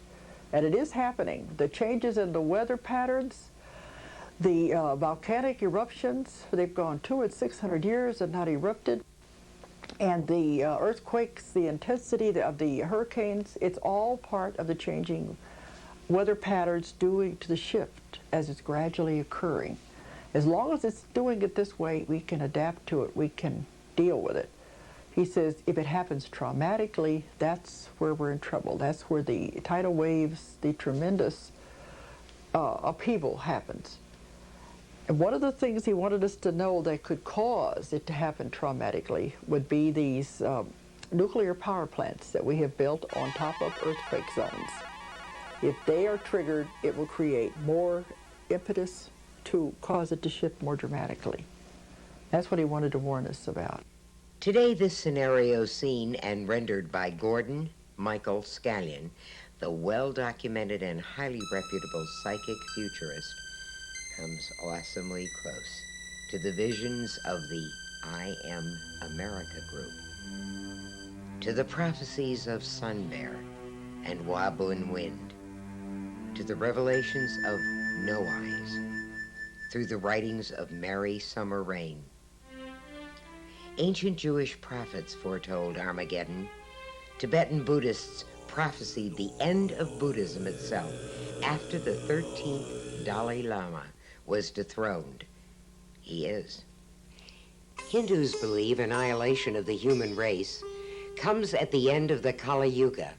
And it is happening. The changes in the weather patterns, the volcanic eruptions, they've gone 200 and 600 years and not erupted. And the earthquakes, the intensity of the hurricanes, it's all part of the changing weather patterns due to the shift as it's gradually occurring. As long as it's doing it this way, we can adapt to it, we can deal with it. He says if it happens traumatically, that's where we're in trouble. That's where the tidal waves, the tremendous upheaval happens. And one of the things he wanted us to know that could cause it to happen traumatically would be these nuclear power plants that we have built on top of earthquake zones. If they are triggered, it will create more impetus to cause it to shift more dramatically. That's what he wanted to warn us about. Today, this scenario seen and rendered by Gordon Michael Scallion, the well-documented and highly reputable psychic futurist, comes awesomely close to the visions of the I Am America group, to the prophecies of Sun Bear and Waboon Wind, to the revelations of No Eyes, through the writings of Mary Summer Rain. Ancient Jewish prophets foretold Armageddon. Tibetan Buddhists prophesied the end of Buddhism itself after the 13th Dalai Lama was dethroned. He is. Hindus believe annihilation of the human race comes at the end of the Kali Yuga,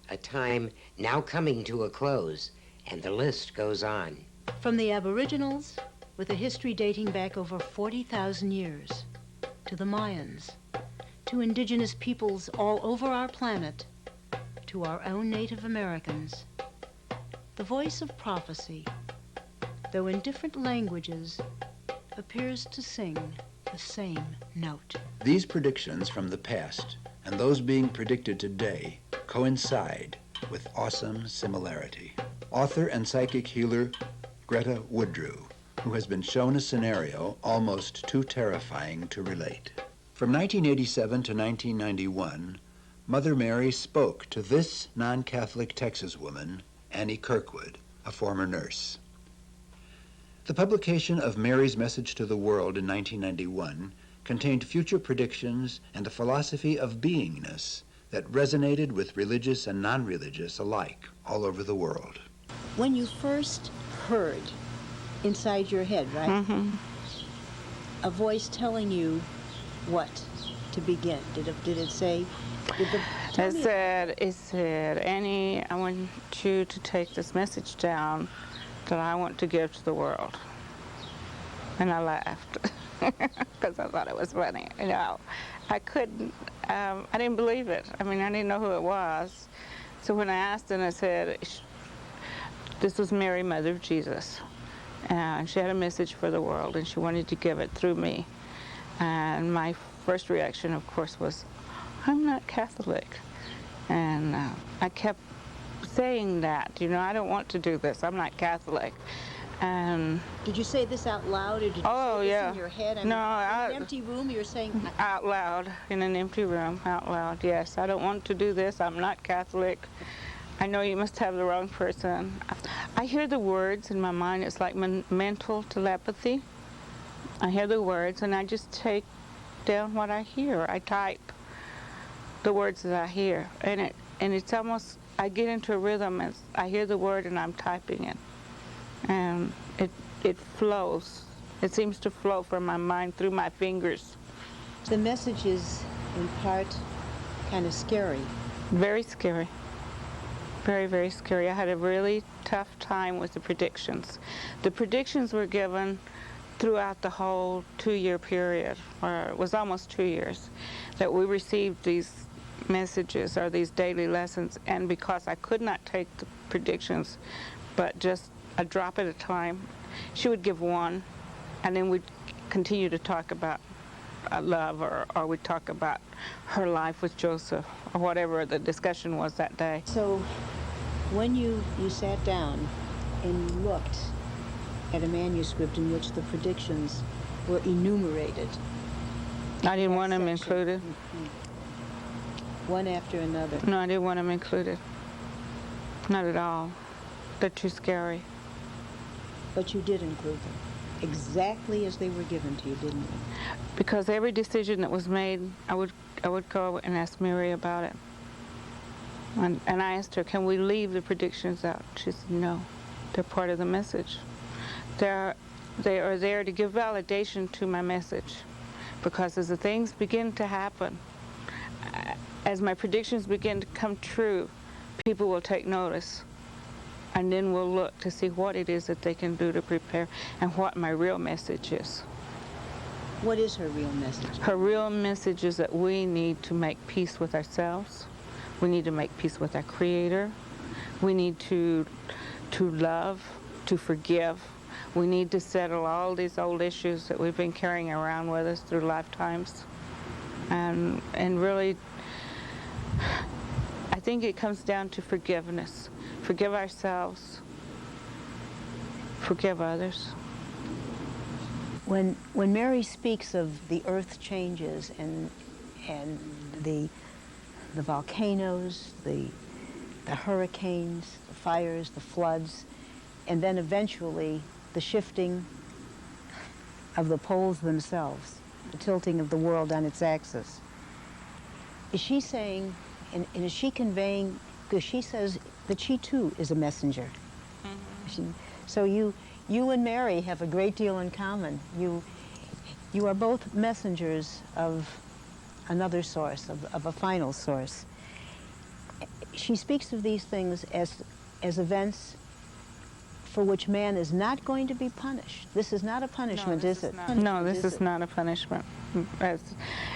a time now coming to a close, and the list goes on. From the Aboriginals, with a history dating back over 40,000 years, to the Mayans, to indigenous peoples all over our planet, to our own Native Americans, the voice of prophecy, though in different languages, appears to sing the same note. These predictions from the past and those being predicted today coincide with awesome similarity. Author and psychic healer Greta Woodrue, who has been shown a scenario almost too terrifying to relate. From 1987 to 1991, Mother Mary spoke to this non-Catholic Texas woman, Annie Kirkwood, a former nurse. The publication of Mary's Message to the World in 1991 contained future predictions and a philosophy of beingness that resonated with religious and non-religious alike all over the world. When you first heard inside your head, right? Mm-hmm. A voice telling you what to begin. Did it say? It said, Annie, I want you to take this message down that I want to give to the world. And I laughed because I thought it was funny. You know, I couldn't. I didn't believe it. I mean, I didn't know who it was. So when I asked her, I said, this was Mary, Mother of Jesus. And she had a message for the world, and she wanted to give it through me. And my first reaction, of course, was, I'm not Catholic. And I kept saying that, you know, I don't want to do this. I'm not Catholic. And did you say this out loud, or did you say this in your head? I mean, in an empty room, you're saying out loud, in an empty room, out loud. Yes, I don't want to do this. I'm not Catholic. I know you must have the wrong person. I hear the words in my mind. It's like mental telepathy. I hear the words, and I just take down what I hear. I type the words that I hear, and it's almost, I get into a rhythm as I hear the word and I'm typing it. And it flows. It seems to flow from my mind through my fingers. The message is, in part, kind of scary. Very scary. Very, very scary. I had a really tough time with the predictions. The predictions were given throughout the whole 2-year period, or it was almost 2 years, that we received these messages or these daily lessons, and because I could not take the predictions, but just a drop at a time, she would give one, and then we'd continue to talk about love, or we'd talk about her life with Joseph, or whatever the discussion was that day. So when you sat down and you looked at a manuscript in which the predictions were enumerated, I didn't want them included. One after another. No, I didn't want them included. Not at all. They're too scary. But you did include them, exactly as they were given to you, didn't you? Because every decision that was made, I would go and ask Mary about it. And I asked her, can we leave the predictions out? She said, no, they're part of the message. They are there to give validation to my message. Because as the things begin to happen, as my predictions begin to come true, people will take notice. And then we'll look to see what it is that they can do to prepare and what my real message is. What is her real message? Her real message is that we need to make peace with ourselves. We need to make peace with our Creator. We need to love, to forgive. We need to settle all these old issues that we've been carrying around with us through lifetimes. And really, I think it comes down to forgiveness. Forgive ourselves. Forgive others. When Mary speaks of the earth changes and the volcanoes, the hurricanes, the fires, the floods, and then eventually the shifting of the poles themselves, the tilting of the world on its axis, is she saying, and is she conveying, because she says that she too is a messenger. Mm-hmm. So you and Mary have a great deal in common. You are both messengers of another source, of a final source. She speaks of these things as events for which man is not going to be punished. This is not a punishment, is it? No, this is not a punishment.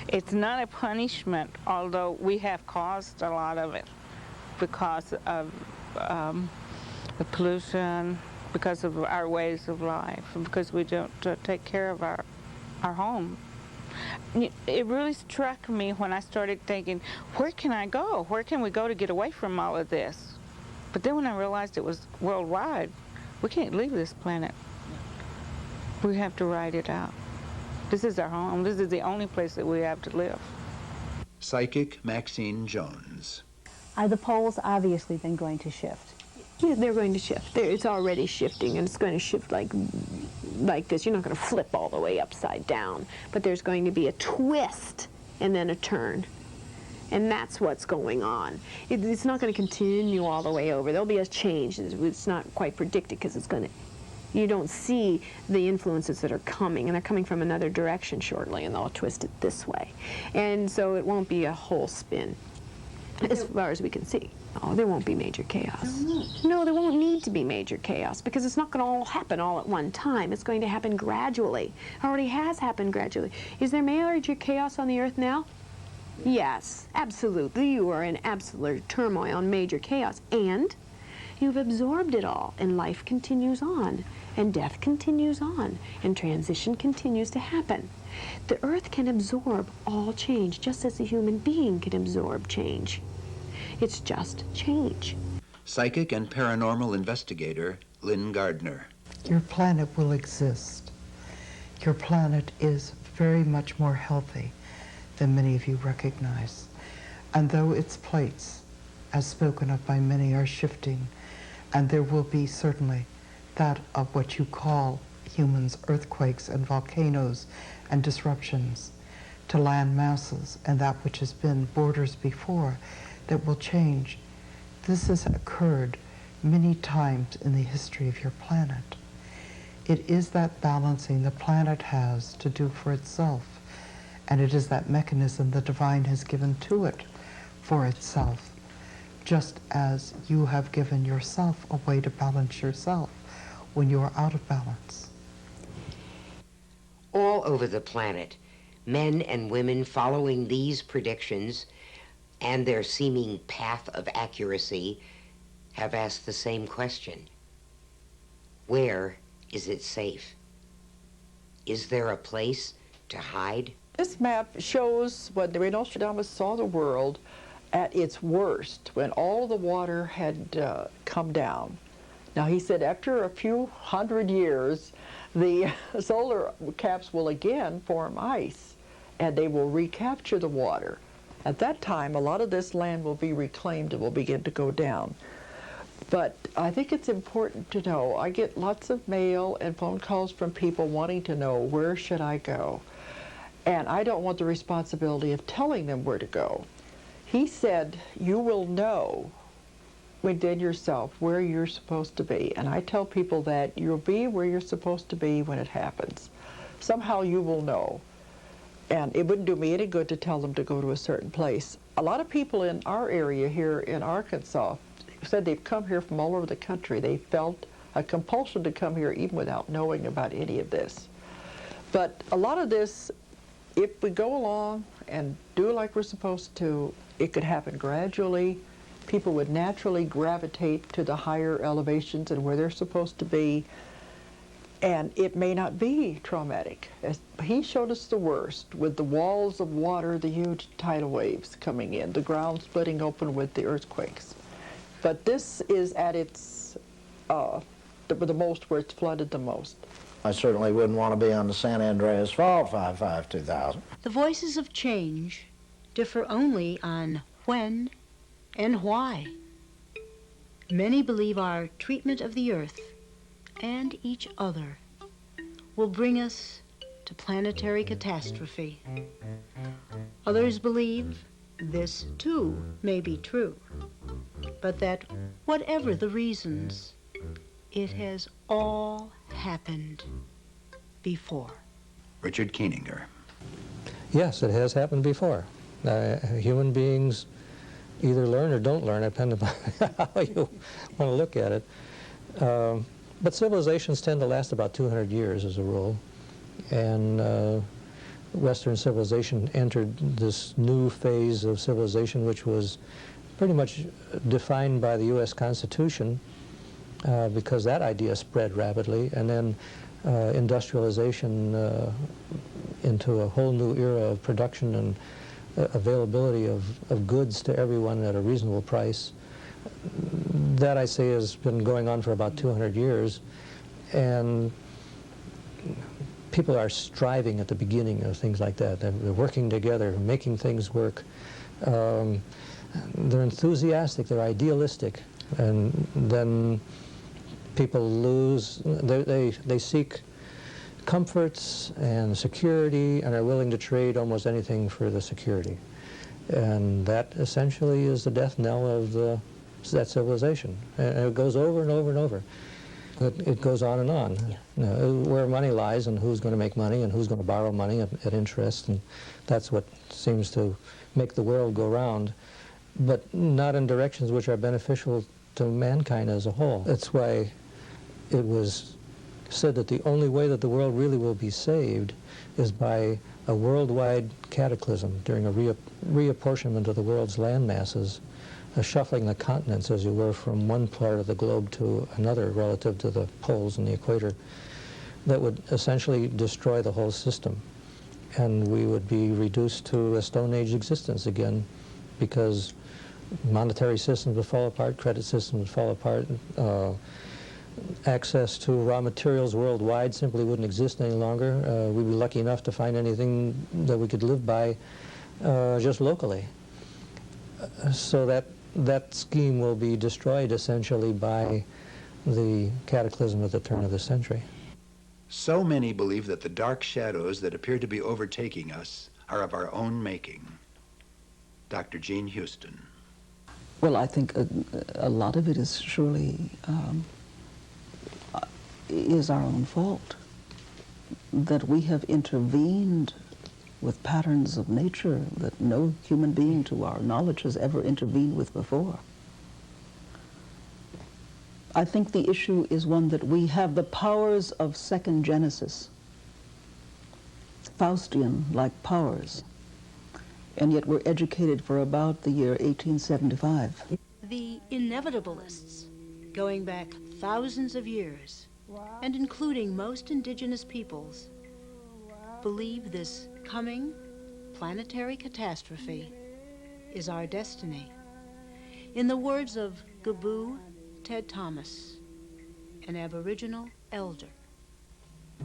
It's not a punishment, although we have caused a lot of it because of the pollution, because of our ways of life, and because we don't take care of our home. It really struck me when I started thinking, where can I go? Where can we go to get away from all of this? But then when I realized it was worldwide, we can't leave this planet. We have to ride it out. This is our home. This is the only place that we have to live. Psychic Maxine Jones. Are the poles obviously then going to shift? Yeah, they're going to shift. It's already shifting, and it's going to shift like this. You're not going to flip all the way upside down, but there's going to be a twist and then a turn. And that's what's going on. It's not going to continue all the way over. There'll be a change. It's not quite predicted because it's going to, you don't see the influences that are coming, and they're coming from another direction shortly, and they'll twist it this way. And so it won't be a whole spin, as far as we can see. Oh, there won't be major chaos. No, there won't need to be major chaos because it's not going to all happen all at one time. It's going to happen gradually. It already has happened gradually. Is there major chaos on the earth now? Yes, absolutely. You are in absolute turmoil and major chaos, and you've absorbed it all, and life continues on, and death continues on, and transition continues to happen. The earth can absorb all change, just as a human being can absorb change. It's just change. Psychic and paranormal investigator Lynn Gardner. Your planet will exist. Your planet is very much more healthy than many of you recognize. And though its plates, as spoken of by many, are shifting, and there will be certainly that of what you call humans, earthquakes and volcanoes and disruptions to land masses, and that which has been borders before, that will change. This has occurred many times in the history of your planet. It is that balancing the planet has to do for itself, and it is that mechanism the divine has given to it for itself, just as you have given yourself a way to balance yourself when you are out of balance. All over the planet, men and women following these predictions and their seeming path of accuracy have asked the same question. Where is it safe? Is there a place to hide? This map shows when Nostradamus saw the world at its worst, when all the water had come down. Now he said after a few hundred years, the solar caps will again form ice, and they will recapture the water. At that time, a lot of this land will be reclaimed and will begin to go down. But I think it's important to know, I get lots of mail and phone calls from people wanting to know, where should I go? And I don't want the responsibility of telling them where to go. He said, you will know within yourself where you're supposed to be. And I tell people that you'll be where you're supposed to be when it happens. Somehow you will know. And it wouldn't do me any good to tell them to go to a certain place. A lot of people in our area here in Arkansas said they've come here from all over the country. They felt a compulsion to come here even without knowing about any of this. But a lot of this, if we go along and do like we're supposed to, it could happen gradually. People would naturally gravitate to the higher elevations and where they're supposed to be. And it may not be traumatic. As he showed us the worst, with the walls of water, the huge tidal waves coming in, the ground splitting open with the earthquakes. But this is at its, the most where it's flooded the most. I certainly wouldn't want to be on the San Andreas Fault 55-2000. The voices of change differ only on when and why. Many believe our treatment of the Earth and each other will bring us to planetary catastrophe. Others believe this too may be true, but that whatever the reasons, it has all happened before. Richard Keenenger. Yes, it has happened before. Human beings either learn or don't learn, depending upon how you want to look at it. But civilizations tend to last about 200 years as a rule. And Western civilization entered this new phase of civilization, which was pretty much defined by the U.S. Constitution, because that idea spread rapidly, and then industrialization into a whole new era of production and availability of goods to everyone at a reasonable price. That, I say, has been going on for about 200 years, and people are striving at the beginning of things like that. They're working together, making things work. They're enthusiastic, they're idealistic, and then people lose, they seek comforts and security and are willing to trade almost anything for the security. And that essentially is the death knell of that civilization. And it goes over and over and over. It goes on and on. You know, where money lies and who's going to make money and who's going to borrow money at interest, and that's what seems to make the world go round, but not in directions which are beneficial to mankind as a whole. That's why it was said that the only way that the world really will be saved is by a worldwide cataclysm during a reapportionment of the world's land masses, shuffling the continents, as you were, from one part of the globe to another relative to the poles and the equator, that would essentially destroy the whole system. And we would be reduced to a Stone Age existence again, because monetary systems would fall apart, credit systems would fall apart, access to raw materials worldwide simply wouldn't exist any longer. We'd be lucky enough to find anything that we could live by just locally. So that scheme will be destroyed essentially by the cataclysm at the turn of the century. So many believe that the dark shadows that appear to be overtaking us are of our own making. Dr. Gene Houston. Well, I think a lot of it is surely is our own fault, that we have intervened with patterns of nature that no human being to our knowledge has ever intervened with before. I think the issue is one that we have the powers of second Genesis, Faustian-like powers, and yet we're educated for about the year 1875. The inevitabilists, going back thousands of years, and including most indigenous peoples, believe this coming planetary catastrophe is our destiny. In the words of Gaboo Ted Thomas, an Aboriginal elder,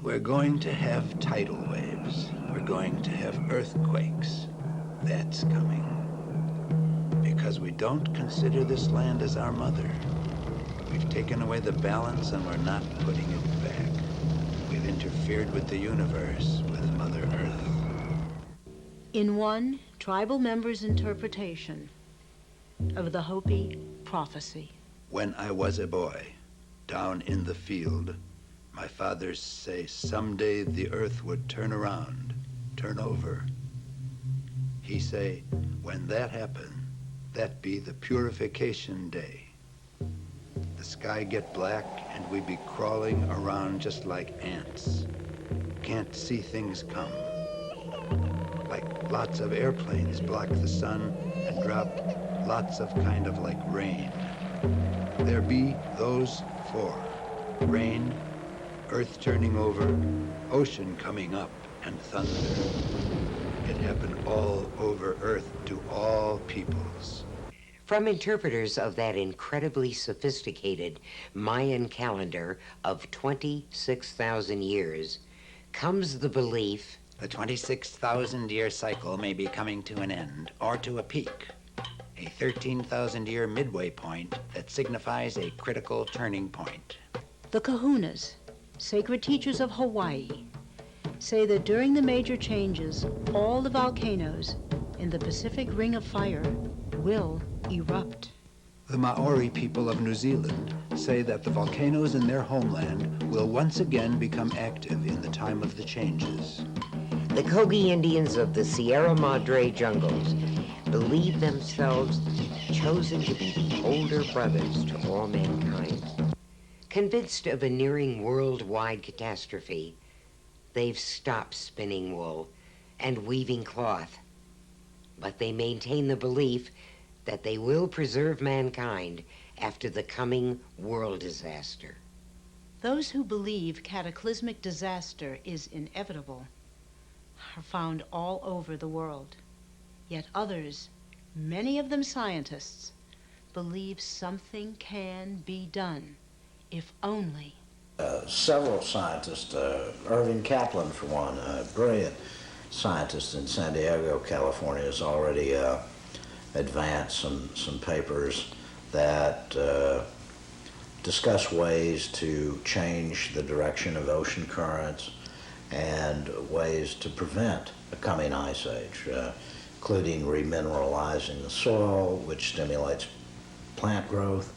we're going to have tidal waves. We're going to have earthquakes. That's coming. Because we don't consider this land as our mother. We've taken away the balance and we're not putting it back. We've interfered with the universe, with Mother Earth. In one tribal member's interpretation of the Hopi prophecy. When I was a boy, down in the field, my fathers say someday the earth would turn around, turn over. He say, when that happen, that be the purification day. The sky get black and we be crawling around just like ants. Can't see things come. Like lots of airplanes block the sun and drop lots of kind of like rain. There be those four: rain, earth turning over, ocean coming up, and thunder. It happened all over earth to all peoples. From interpreters of that incredibly sophisticated Mayan calendar of 26,000 years comes the belief the 26,000-year cycle may be coming to an end or to a peak, a 13,000-year midway point that signifies a critical turning point. The Kahunas, sacred teachers of Hawaii, say that during the major changes, all the volcanoes in the Pacific Ring of Fire will erupt. The Maori people of New Zealand say that the volcanoes in their homeland will once again become active in the time of the changes. The Kogi Indians of the Sierra Madre jungles believe themselves chosen to be the older brothers to all mankind. Convinced of a nearing worldwide catastrophe, they've stopped spinning wool and weaving cloth, but they maintain the belief that they will preserve mankind after the coming world disaster. Those who believe cataclysmic disaster is inevitable are found all over the world. Yet others, many of them scientists, believe something can be done, if only. Several scientists, Irving Kaplan for one, a brilliant scientist in San Diego, California, has already advanced some papers that discuss ways to change the direction of ocean currents and ways to prevent a coming ice age, including remineralizing the soil, which stimulates plant growth.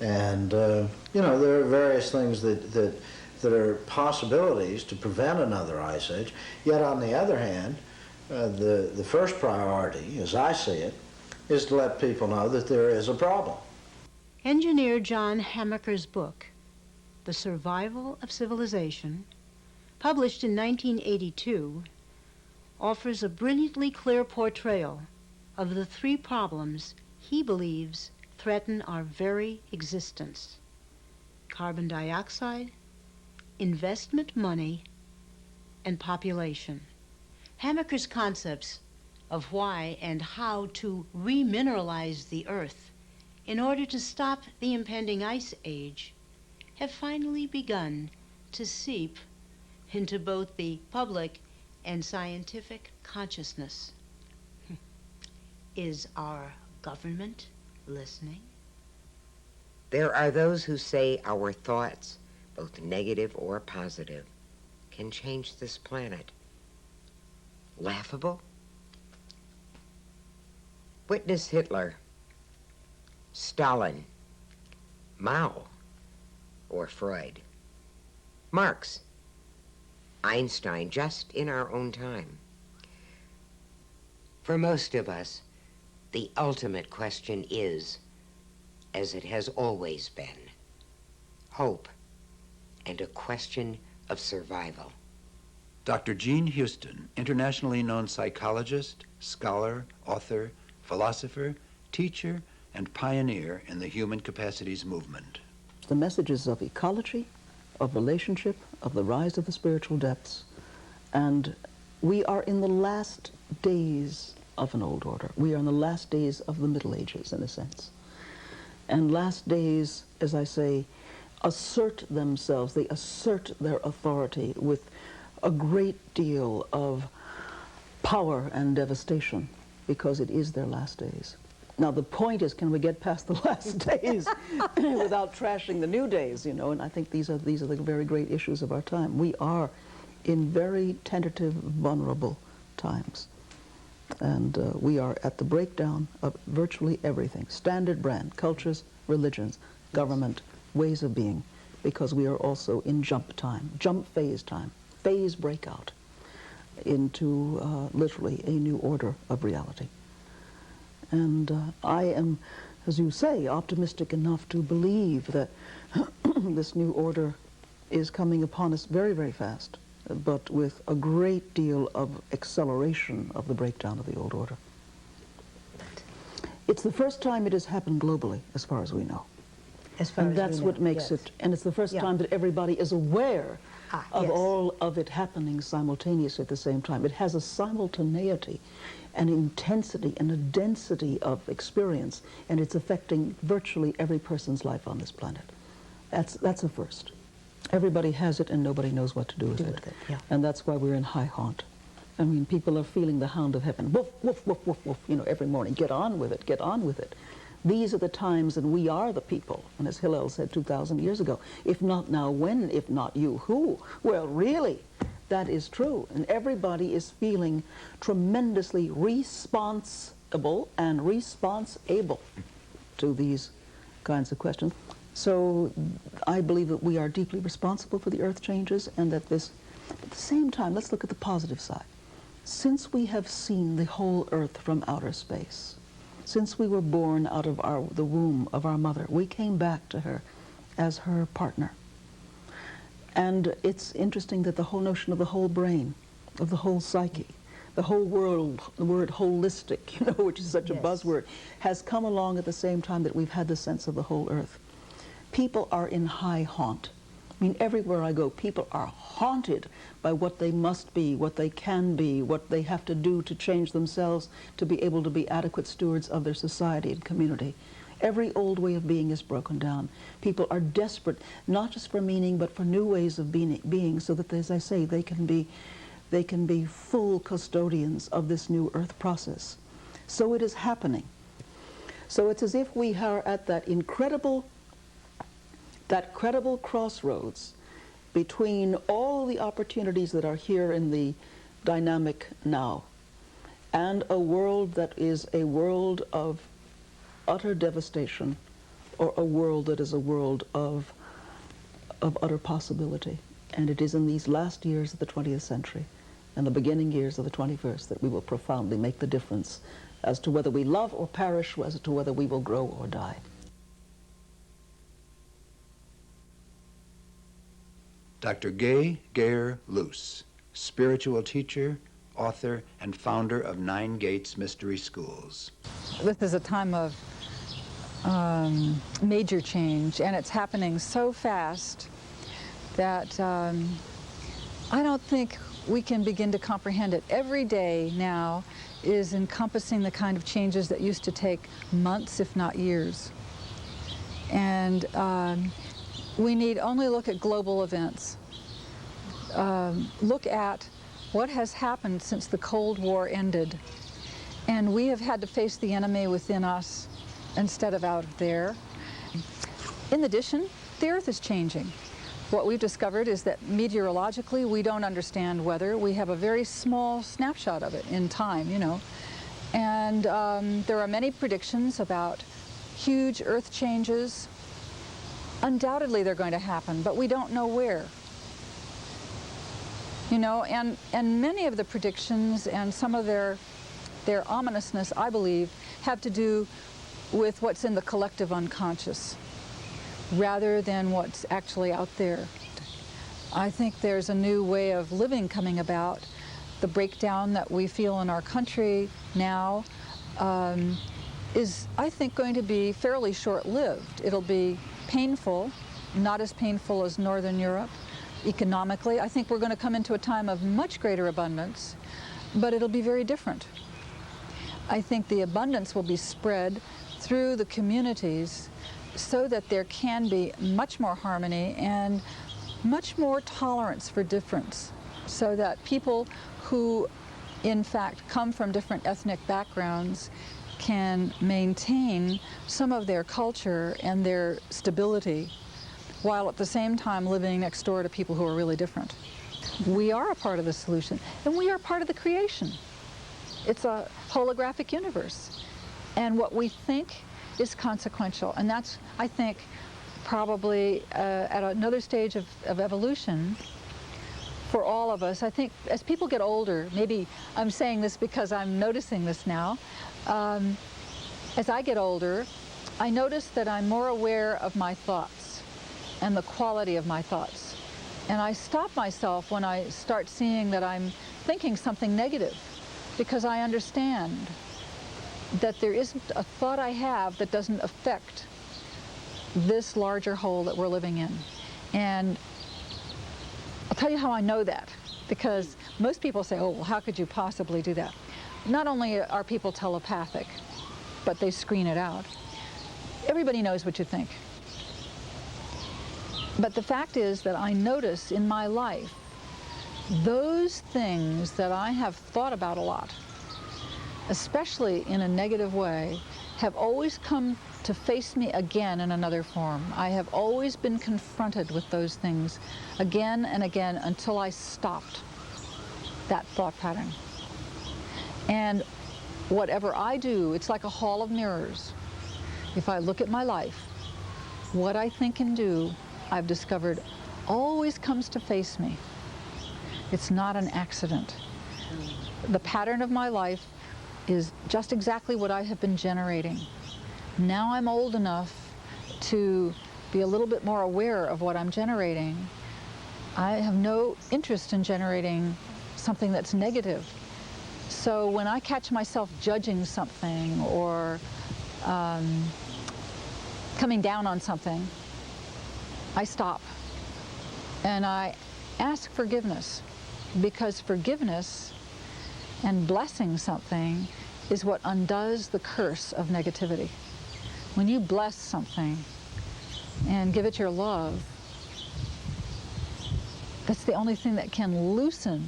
And, you know, there are various things that are possibilities to prevent another ice age. Yet, on the other hand, the first priority, as I see it, is to let people know that there is a problem. Engineer John Hamaker's book, The Survival of Civilization, published in 1982, offers a brilliantly clear portrayal of the three problems he believes threaten our very existence: carbon dioxide, investment money, and population. Hamaker's concepts of why and how to remineralize the earth in order to stop the impending ice age have finally begun to seep into both the public and scientific consciousness. Is our government listening? There are those who say our thoughts, both negative or positive, can change this planet. Laughable? Witness Hitler. Stalin, Mao, or Freud, Marx, Einstein, just in our own time. For most of us, the ultimate question is, as it has always been, hope and a question of survival. Dr. Jean Houston, internationally known psychologist, scholar, author, philosopher, teacher, and pioneer in the human capacities movement. The messages of ecology, of relationship, of the rise of the spiritual depths, and we are in the last days of an old order. We are in the last days of the Middle Ages, in a sense. And last days, as I say, assert themselves, they assert their authority with a great deal of power and devastation, because it is their last days. Now the point is, can we get past the last days without trashing the new days, you know? And I think these are the very great issues of our time. We are in very tentative, vulnerable times. And we are at the breakdown of virtually everything. Standard brand, cultures, religions, government, ways of being, because we are also in jump time, jump phase time, phase breakout into literally a new order of reality. And I am, as you say, optimistic enough to believe that this new order is coming upon us very, very fast, but with a great deal of acceleration of the breakdown of the old order. It's the first time it has happened globally, as far as we know. As far and as that's we know, what makes yes. it, and it's the first time that everybody is aware of yes. all of it happening simultaneously at the same time. It has a simultaneity, an intensity, and a density of experience, and it's affecting virtually every person's life on this planet. That's a first. Everybody has it, and nobody knows what to do with it. Yeah. And that's why we're in high haunt. I mean, people are feeling the hound of heaven. Woof, woof, woof, woof, woof, you know, every morning. Get on with it, get on with it. These are the times, and we are the people. And as Hillel said 2,000 years ago, if not now, when? If not you, who? Well, really, that is true. And everybody is feeling tremendously responsible and response-able to these kinds of questions. So I believe that we are deeply responsible for the earth changes, and that this, at the same time, let's look at the positive side. Since we have seen the whole earth from outer space, since we were born out of the womb of our mother, we came back to her as her partner. And it's interesting that the whole notion of the whole brain, of the whole psyche, the whole world, the word holistic, you know, which is such a buzzword, has come along at the same time that we've had the sense of the whole earth. People are in high haunt. I mean, everywhere I go, people are haunted by what they must be, what they can be, what they have to do to change themselves to be able to be adequate stewards of their society and community. Every old way of being is broken down. People are desperate, not just for meaning, but for new ways of being, so that, as I say, they can be full custodians of this new earth process. So it is happening. So it's as if we are at that credible crossroads between all the opportunities that are here in the dynamic now and a world that is a world of utter devastation, or a world that is a world of utter possibility. And it is in these last years of the 20th century and the beginning years of the 21st that we will profoundly make the difference as to whether we love or perish, as to whether we will grow or die. Dr. Gay Gare Luce, spiritual teacher, author, and founder of Nine Gates Mystery Schools. This is a time of major change, and it's happening so fast that I don't think we can begin to comprehend it. Every day now is encompassing the kind of changes that used to take months, if not years. And we need only look at global events. Look at what has happened since the Cold War ended. And we have had to face the enemy within us instead of out there. In addition, the Earth is changing. What we've discovered is that meteorologically, we don't understand weather. We have a very small snapshot of it in time, you know. And there are many predictions about huge earth changes. Undoubtedly they're going to happen, but we don't know where. You know, and many of the predictions and some of their ominousness, I believe, have to do with what's in the collective unconscious rather than what's actually out there. I think there's a new way of living coming about. The breakdown that we feel in our country now is, I think, going to be fairly short-lived. It'll be painful, not as painful as Northern Europe. Economically, I think we're going to come into a time of much greater abundance, but it'll be very different. I think the abundance will be spread through the communities so that there can be much more harmony and much more tolerance for difference, so that people who in fact come from different ethnic backgrounds can maintain some of their culture and their stability while at the same time living next door to people who are really different. We are a part of the solution, and we are part of the creation. It's a holographic universe, and what we think is consequential, and that's, I think, probably at another stage of evolution for all of us. I think as people get older, maybe I'm saying this because I'm noticing this now, as I get older, I notice that I'm more aware of my thoughts and the quality of my thoughts. And I stop myself when I start seeing that I'm thinking something negative, because I understand that there isn't a thought I have that doesn't affect this larger whole that we're living in. And I'll tell you how I know that, because most people say, oh, well, how could you possibly do that? Not only are people telepathic, but they screen it out. Everybody knows what you think. But the fact is that I notice in my life those things that I have thought about a lot, especially in a negative way, have always come to face me again in another form. I have always been confronted with those things again and again until I stopped that thought pattern. And whatever I do, it's like a hall of mirrors. If I look at my life, what I think and do, I've discovered, always comes to face me. It's not an accident. The pattern of my life is just exactly what I have been generating. Now I'm old enough to be a little bit more aware of what I'm generating. I have no interest in generating something that's negative. So when I catch myself judging something or coming down on something, I stop and I ask forgiveness, because forgiveness and blessing something is what undoes the curse of negativity. When you bless something and give it your love, that's the only thing that can loosen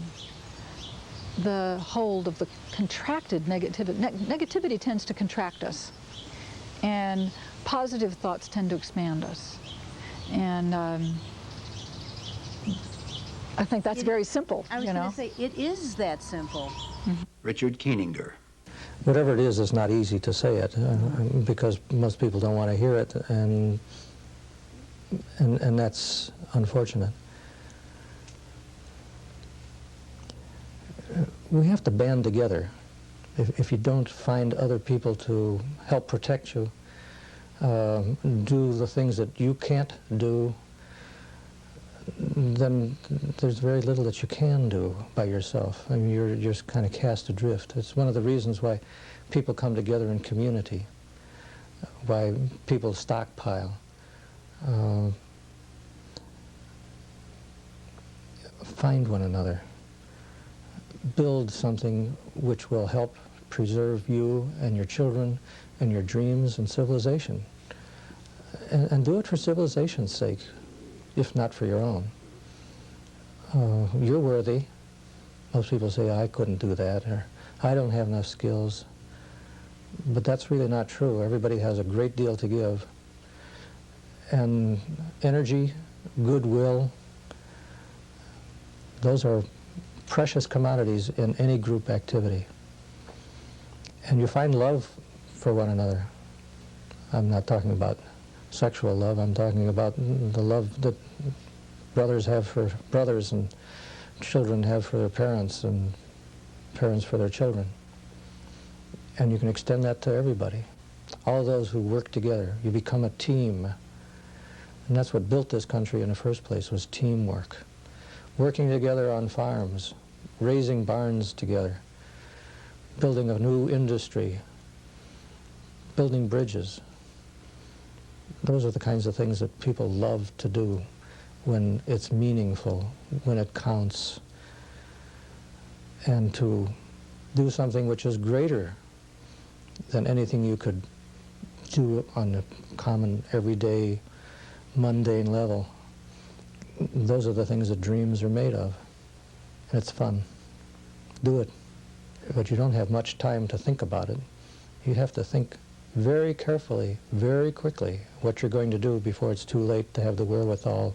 the hold of the contracted negativity. Negativity tends to contract us, and positive thoughts tend to expand us. And I think that's very simple. I was going to say, it is that simple. Richard Keenenger. Whatever it is, it's not easy to say it because most people don't want to hear it, and that's unfortunate. We have to band together. If you don't find other people to help protect you, do the things that you can't do, then there's very little that you can do by yourself. I mean, you're just kind of cast adrift. It's one of the reasons why people come together in community, why people stockpile. Find one another. Build something which will help preserve you and your children and your dreams and civilization. And do it for civilization's sake, if not for your own. You're worthy. Most people say, I couldn't do that, or I don't have enough skills. But that's really not true. Everybody has a great deal to give. And energy, goodwill, those are precious commodities in any group activity. And you find love for one another. I'm not talking about sexual love. I'm talking about the love that brothers have for brothers and children have for their parents and parents for their children. And you can extend that to everybody. All those who work together. You become a team. And that's what built this country in the first place, was teamwork. Working together on farms, raising barns together, building a new industry, building bridges. Those are the kinds of things that people love to do when it's meaningful, when it counts. And to do something which is greater than anything you could do on a common, everyday, mundane level. Those are the things that dreams are made of. And it's fun. Do it. But you don't have much time to think about it. You have to think very carefully, very quickly, what you're going to do before it's too late to have the wherewithal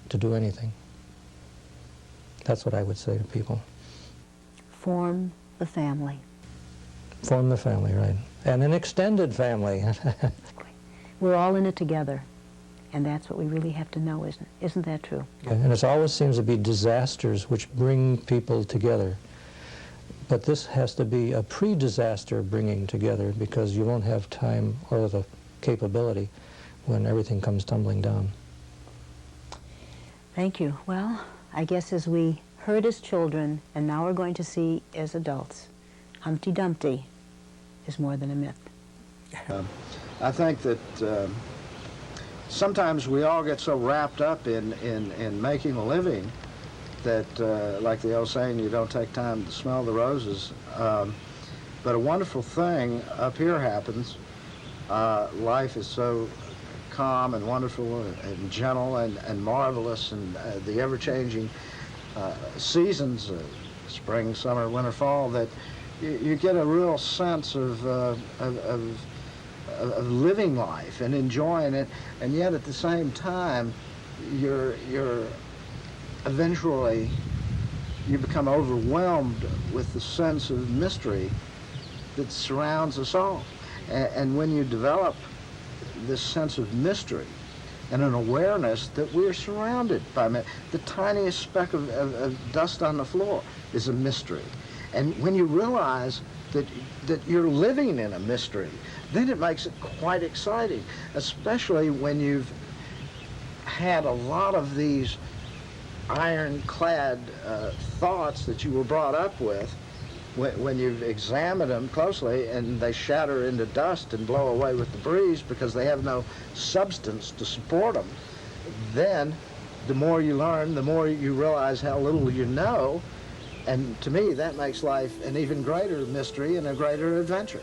to do anything. That's what I would say to people. Form the family. Form the family, right. And an extended family. We're all in it together. And that's what we really have to know, isn't that true? Yeah, and it always seems to be disasters which bring people together. But this has to be a pre-disaster bringing together, because you won't have time or the capability when everything comes tumbling down. Thank you. Well, I guess as we heard as children, and now we're going to see as adults, Humpty Dumpty is more than a myth. I think that sometimes we all get so wrapped up in making a living that, like the old saying, you don't take time to smell the roses. But a wonderful thing up here happens. Life is so calm and wonderful and gentle and marvelous, and the ever-changing seasons, spring, summer, winter, fall, that you get a real sense of living life and enjoying it, and yet at the same time, you're eventually you become overwhelmed with the sense of mystery that surrounds us all. And when you develop this sense of mystery and an awareness that we're surrounded by the tiniest speck of dust on the floor is a mystery. And when you realize that you're living in a mystery, then it makes it quite exciting, especially when you've had a lot of these ironclad thoughts that you were brought up with. When you've examined them closely and they shatter into dust and blow away with the breeze because they have no substance to support them, then the more you learn, the more you realize how little you know. And to me, that makes life an even greater mystery and a greater adventure.